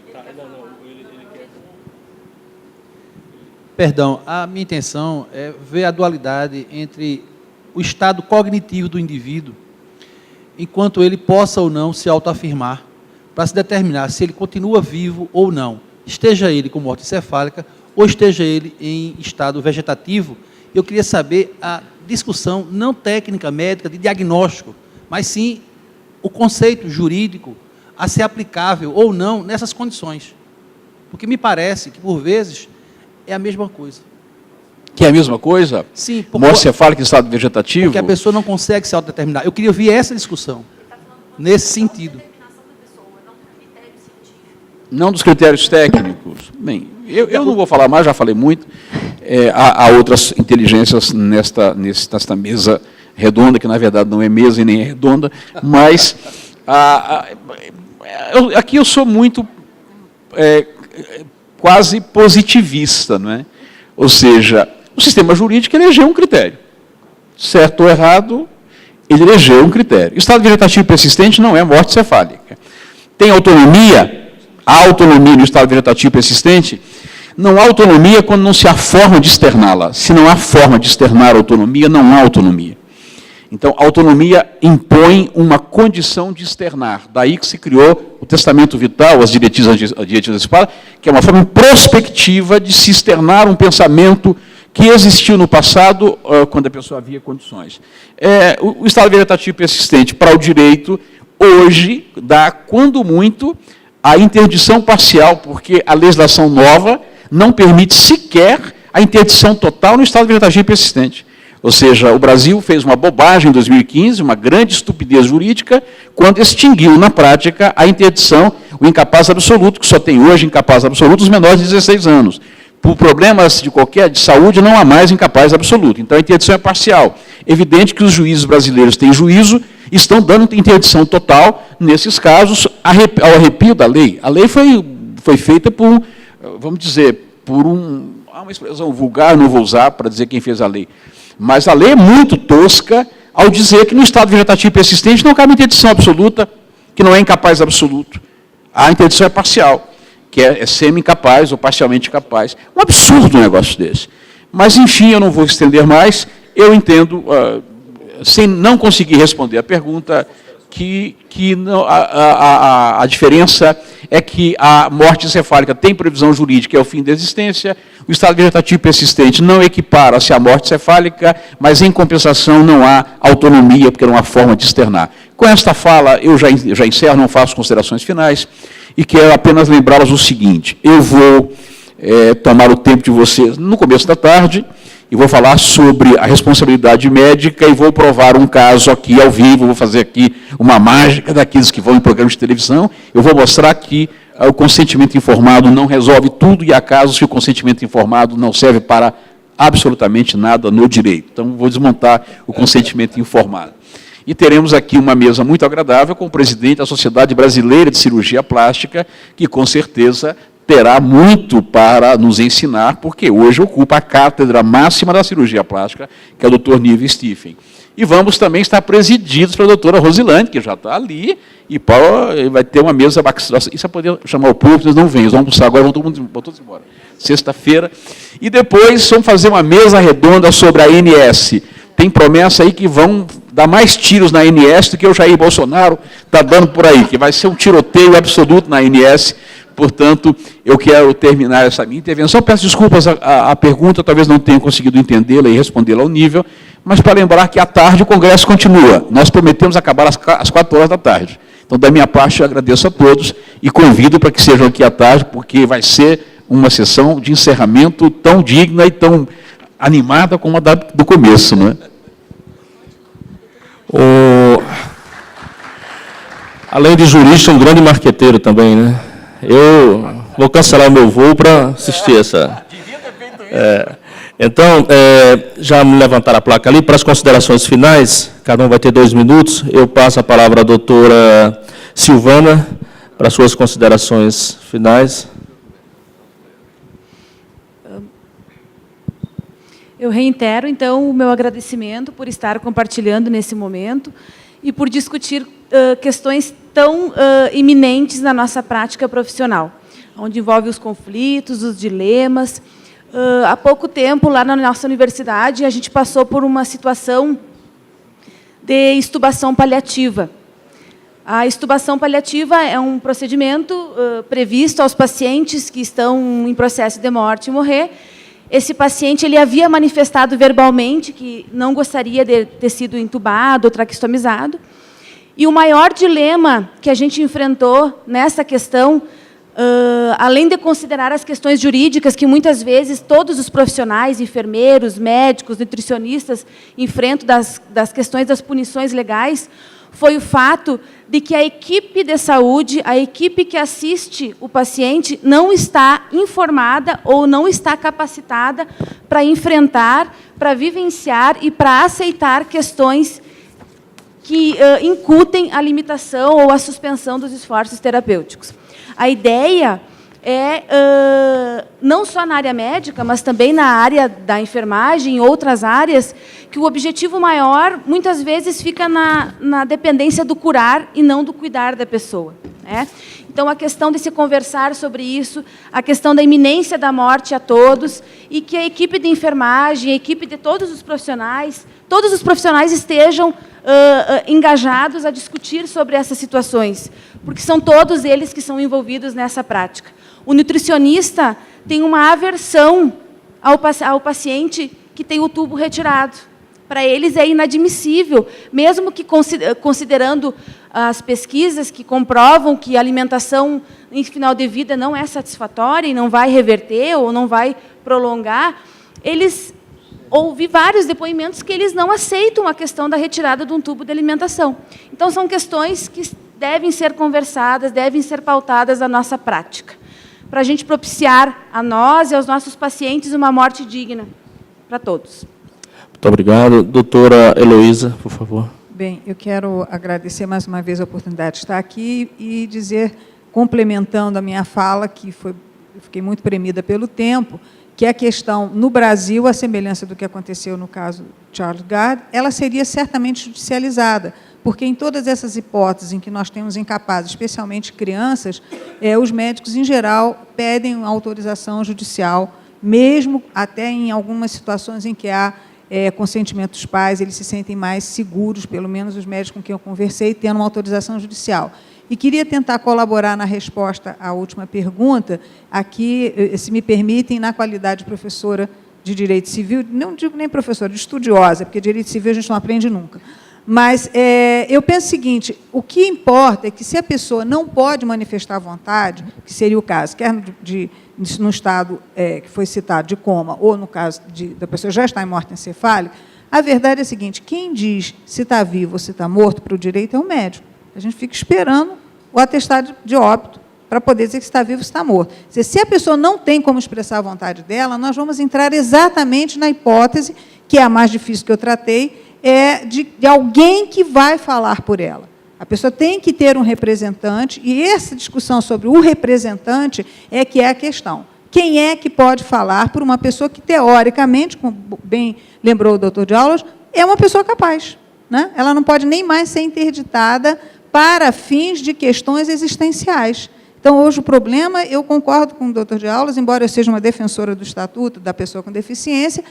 Perdão, a minha intenção é ver a dualidade entre o estado cognitivo do indivíduo, enquanto ele possa ou não se autoafirmar, para se determinar se ele continua vivo ou não, esteja ele com morte encefálica ou esteja ele em estado vegetativo. Eu queria saber a discussão não técnica, médica, de diagnóstico, mas sim o conceito jurídico a ser aplicável ou não nessas condições. Porque me parece que, por vezes, é a mesma coisa. Que é a mesma coisa? Sim. Morte encefálica em estado vegetativo? Porque a pessoa não consegue se autodeterminar. Eu queria ouvir essa discussão, nesse sentido. Não dos critérios técnicos. Bem, eu não vou falar mais, já falei muito. Há outras inteligências nesta mesa redonda, que na verdade não é mesa e nem é redonda, mas aqui eu sou muito quase positivista, não é? Ou seja, o sistema jurídico elegeu um critério. Certo ou errado, ele elegeu um critério. Estado vegetativo persistente não é morte cefálica. Tem autonomia? Há autonomia no estado vegetativo persistente? Não há autonomia quando não se há forma de externá-la. Se não há forma de externar a autonomia, não há autonomia. Então, a autonomia impõe uma condição de externar. Daí que se criou o testamento vital, as diretivas antecipadas, que é uma forma prospectiva de se externar um pensamento que existiu no passado, quando a pessoa havia condições. O estado vegetativo persistente para o direito, hoje, dá, quando muito, a interdição parcial, porque a legislação nova não permite sequer a interdição total no estado vegetativo persistente. Ou seja, o Brasil fez uma bobagem em 2015, uma grande estupidez jurídica, quando extinguiu, na prática, a interdição, o incapaz absoluto, que só tem hoje incapaz absoluto os menores de 16 anos. Por problemas de saúde, não há mais incapaz absoluto. Então, a interdição é parcial. Evidente que os juízes brasileiros têm juízo, estão dando interdição total, nesses casos, ao arrepio da lei. A lei foi feita por, vamos dizer, há uma expressão vulgar, não vou usar para dizer quem fez a lei, mas a lei é muito tosca ao dizer que no estado vegetativo persistente não cabe interdição absoluta, que não é incapaz absoluto. A interdição é parcial, que é semi-incapaz ou parcialmente incapaz. Um absurdo um negócio desse. Mas, enfim, eu não vou estender mais. Eu entendo, sem não conseguir responder a pergunta, que a diferença é que a morte encefálica tem previsão jurídica, é o fim da existência, o estado vegetativo persistente não equipara-se à morte cefálica, mas, em compensação, não há autonomia, porque não há forma de externar. Com esta fala, eu já encerro, não faço considerações finais, e quero apenas lembrá-las o seguinte: eu vou tomar o tempo de vocês no começo da tarde, e vou falar sobre a responsabilidade médica e vou provar um caso aqui ao vivo, vou fazer aqui uma mágica daqueles que vão em programas de televisão, eu vou mostrar que o consentimento informado não resolve tudo e há casos que o consentimento informado não serve para absolutamente nada no direito. Então, vou desmontar o consentimento informado. E teremos aqui uma mesa muito agradável com o presidente da Sociedade Brasileira de Cirurgia Plástica, que, com certeza, terá muito para nos ensinar, porque hoje ocupa a cátedra máxima da cirurgia plástica, que é o Dr. Nive Stephen. E vamos também estar presididos pela doutora Rosilane, que já está ali, e vai ter uma mesa bacana. Isso é poder chamar o público, eles não vêm, eles vão almoçar agora, vão todos embora. Sexta-feira. E depois vamos fazer uma mesa redonda sobre a ANS. Tem promessa aí que vão dar mais tiros na ANS do que o Jair Bolsonaro está dando por aí, que vai ser um tiroteio absoluto na ANS. Portanto, eu quero terminar essa minha intervenção. Peço desculpas à pergunta, talvez não tenha conseguido entendê-la e respondê-la ao nível, mas para lembrar que à tarde o Congresso continua. Nós prometemos acabar às 4 horas da tarde. Então, da minha parte, eu agradeço a todos e convido para que sejam aqui à tarde, porque vai ser uma sessão de encerramento tão digna e tão animada como a do começo, não é? Além de jurista, um grande marqueteiro também, né? Eu vou cancelar o meu voo para assistir essa. Então, já me levantaram a placa ali para as considerações finais, cada um vai ter 2 minutos. Eu passo a palavra à doutora Silvana para suas considerações finais. Eu reitero, então, o meu agradecimento por estar compartilhando nesse momento e por discutir questões tão iminentes na nossa prática profissional, onde envolve os conflitos, os dilemas. Há pouco tempo, lá na nossa universidade, a gente passou por uma situação de extubação paliativa. A extubação paliativa é um procedimento previsto aos pacientes que estão em processo de morte e morrer. Esse paciente ele havia manifestado verbalmente que não gostaria de ter sido entubado ou traqueostomizado. E o maior dilema que a gente enfrentou nessa questão, além de considerar as questões jurídicas que muitas vezes todos os profissionais, enfermeiros, médicos, nutricionistas enfrentam das questões das punições legais, foi o fato de que a equipe de saúde, a equipe que assiste o paciente, não está informada ou não está capacitada para enfrentar, para vivenciar e para aceitar questões que incutem a limitação ou a suspensão dos esforços terapêuticos. A ideia não só na área médica, mas também na área da enfermagem e outras áreas, que o objetivo maior, muitas vezes, fica na dependência do curar e não do cuidar da pessoa, né? Então, a questão de se conversar sobre isso, a questão da iminência da morte a todos, e que a equipe de enfermagem, a equipe de todos os profissionais estejam engajados a discutir sobre essas situações, porque são todos eles que são envolvidos nessa prática. O nutricionista tem uma aversão ao paciente que tem o tubo retirado. Para eles é inadmissível, mesmo que considerando as pesquisas que comprovam que a alimentação em final de vida não é satisfatória e não vai reverter ou não vai prolongar, ouvi vários depoimentos que eles não aceitam a questão da retirada de um tubo de alimentação. Então, são questões que devem ser conversadas, devem ser pautadas na nossa prática, para a gente propiciar a nós e aos nossos pacientes uma morte digna para todos. Muito obrigado. Doutora Heloísa, por favor. Bem, eu quero agradecer mais uma vez a oportunidade de estar aqui e dizer, complementando a minha fala, que eu fiquei muito premida pelo tempo, que a questão, no Brasil, a semelhança do que aconteceu no caso Charles Gard, ela seria certamente judicializada, porque em todas essas hipóteses em que nós temos incapazes, especialmente crianças, os médicos, em geral, pedem autorização judicial, mesmo até em algumas situações em que há consentimento dos pais, eles se sentem mais seguros, pelo menos os médicos com quem eu conversei, tendo uma autorização judicial. E queria tentar colaborar na resposta à última pergunta, aqui, se me permitem, na qualidade de professora de Direito Civil, não digo nem professora, de estudiosa, porque Direito Civil a gente não aprende nunca. Mas eu penso o seguinte, o que importa é que, se a pessoa não pode manifestar vontade, que seria o caso, quer no estado que foi citado de coma, ou no caso da pessoa já estar em morte encefálica, a verdade é a seguinte, quem diz se está vivo ou se está morto para o direito é o médico. A gente fica esperando o atestado de óbito para poder dizer que está vivo ou está morto. Se a pessoa não tem como expressar a vontade dela, nós vamos entrar exatamente na hipótese, que é a mais difícil que eu tratei, de alguém que vai falar por ela. A pessoa tem que ter um representante, e essa discussão sobre o representante que é a questão. Quem é que pode falar por uma pessoa que, teoricamente, como bem lembrou o doutor de Aulas, é uma pessoa capaz, né? Ela não pode nem mais ser interditada para fins de questões existenciais. Então, hoje, o problema, eu concordo com o doutor de Aulas, embora eu seja uma defensora do Estatuto da Pessoa com Deficiência,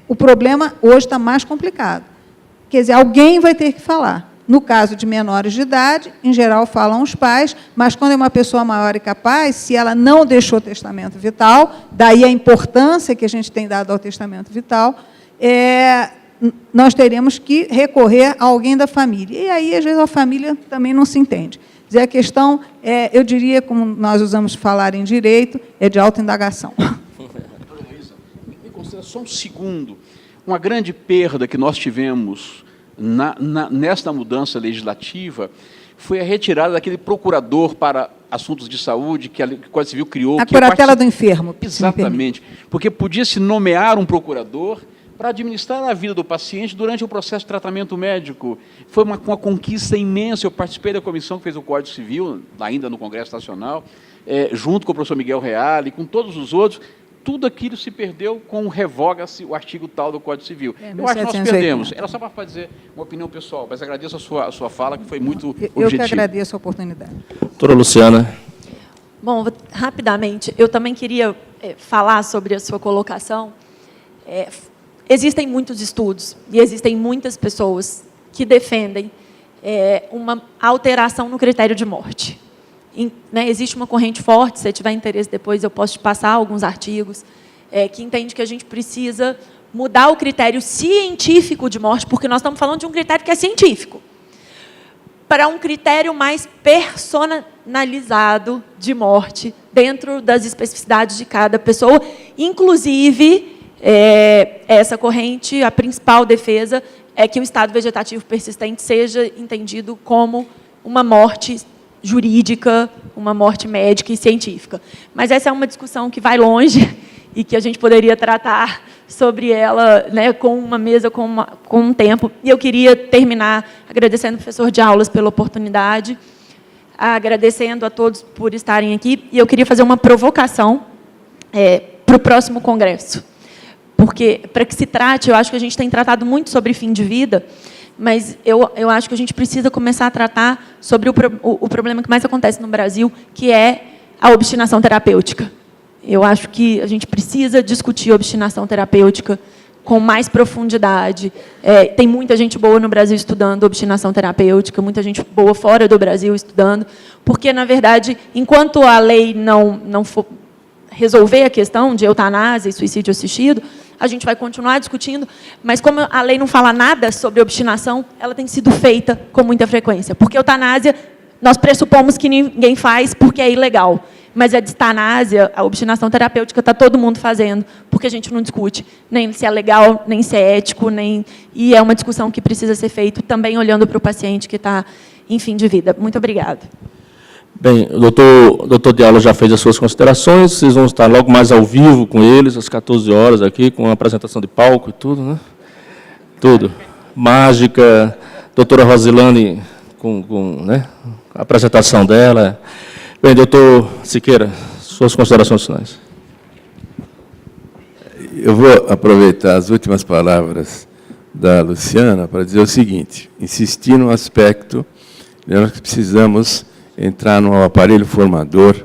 o problema hoje está mais complicado. Quer dizer, alguém vai ter que falar. No caso de menores de idade, em geral, falam os pais, mas quando é uma pessoa maior e capaz, se ela não deixou testamento vital, daí a importância que a gente tem dado ao testamento vital, nós teremos que recorrer a alguém da família. E aí, às vezes, a família também não se entende. Quer dizer, a questão, eu diria, como nós usamos falar em direito, é de autoindagação. Me considera só um segundo. Uma grande perda que nós tivemos nesta mudança legislativa foi a retirada daquele procurador para assuntos de saúde que o Código Civil criou. A curatela do enfermo. Exatamente. Porque podia-se nomear um procurador para administrar a vida do paciente durante o processo de tratamento médico. Foi uma conquista imensa. Eu participei da comissão que fez o Código Civil, ainda no Congresso Nacional, junto com o professor Miguel Reale e com todos os outros. Tudo aquilo se perdeu com revoga-se o artigo tal do Código Civil. Eu acho que nós perdemos. Era só para fazer uma opinião pessoal, mas agradeço a sua fala, que foi muito objetiva. Eu que agradeço a oportunidade. Doutora Luciana. Bom, rapidamente, eu também queria falar sobre a sua colocação. Existem muitos estudos e existem muitas pessoas que defendem uma alteração no critério de morte. Existe uma corrente forte, se tiver interesse depois eu posso te passar alguns artigos, que entende que a gente precisa mudar o critério científico de morte, porque nós estamos falando de um critério que é científico, para um critério mais personalizado de morte, dentro das especificidades de cada pessoa. Inclusive, essa corrente, a principal defesa é que o estado vegetativo persistente seja entendido como uma morte jurídica, uma morte médica e científica. Mas essa é uma discussão que vai longe e que a gente poderia tratar sobre ela, com uma mesa, com um tempo. E eu queria terminar agradecendo ao professor de Aulas pela oportunidade. agradecendo a todos por estarem aqui, e eu queria fazer uma provocação para o próximo congresso. Porque, para que se trate, eu acho que a gente tem tratado muito sobre fim de vida, mas eu acho que a gente precisa começar a tratar sobre o problema que mais acontece no Brasil, que é a obstinação terapêutica. Eu acho que a gente precisa discutir obstinação terapêutica com mais profundidade. Tem muita gente boa no Brasil estudando obstinação terapêutica, muita gente boa fora do Brasil estudando, porque, na verdade, enquanto a lei não for resolver a questão de eutanásia e suicídio assistido, a gente vai continuar discutindo, mas como a lei não fala nada sobre obstinação, ela tem sido feita com muita frequência. Porque a eutanásia, nós pressupomos que ninguém faz porque é ilegal. Mas a distanásia, a obstinação terapêutica, está todo mundo fazendo, porque a gente não discute nem se é legal, nem se é ético, e é uma discussão que precisa ser feita também olhando para o paciente que está em fim de vida. Muito obrigada. Bem, o doutor de aula já fez as suas considerações, vocês vão estar logo mais ao vivo com eles, às 14 horas aqui, com a apresentação de palco e tudo, né? Tudo. Mágica, doutora Rosilane, né, a apresentação dela. Bem, doutor Siqueira, suas considerações finais. Eu vou aproveitar as últimas palavras da Luciana para dizer o seguinte, insistir no aspecto, nós precisamos entrar no aparelho formador,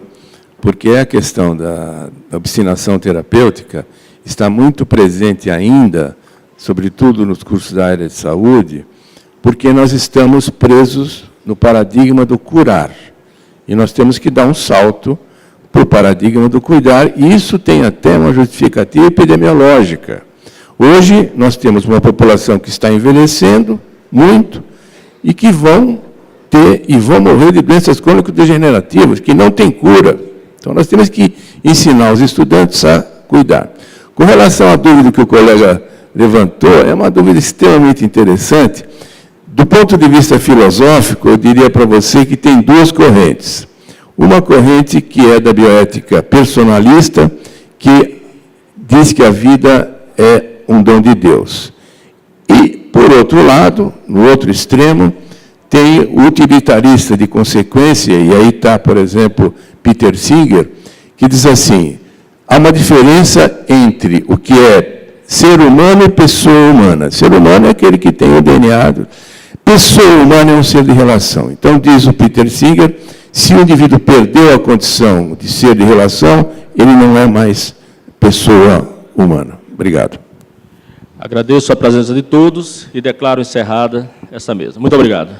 porque a questão da obstinação terapêutica está muito presente ainda, sobretudo nos cursos da área de saúde, porque nós estamos presos no paradigma do curar. E nós temos que dar um salto para o paradigma do cuidar, e isso tem até uma justificativa epidemiológica. Hoje, nós temos uma população que está envelhecendo muito e que vão morrer de doenças crônico-degenerativas, que não tem cura. Então, nós temos que ensinar os estudantes a cuidar. Com relação à dúvida que o colega levantou, é uma dúvida extremamente interessante. Do ponto de vista filosófico, eu diria para você que tem duas correntes. Uma corrente que é da bioética personalista, que diz que a vida é um dom de Deus. E, por outro lado, no outro extremo, tem o utilitarista de consequência, e aí está, por exemplo, Peter Singer, que diz assim, há uma diferença entre o que é ser humano e pessoa humana. Ser humano é aquele que tem o DNA. Pessoa humana é um ser de relação. Então, diz o Peter Singer, se o indivíduo perdeu a condição de ser de relação, ele não é mais pessoa humana. Obrigado. Agradeço a presença de todos e declaro encerrada essa mesa. Muito obrigado.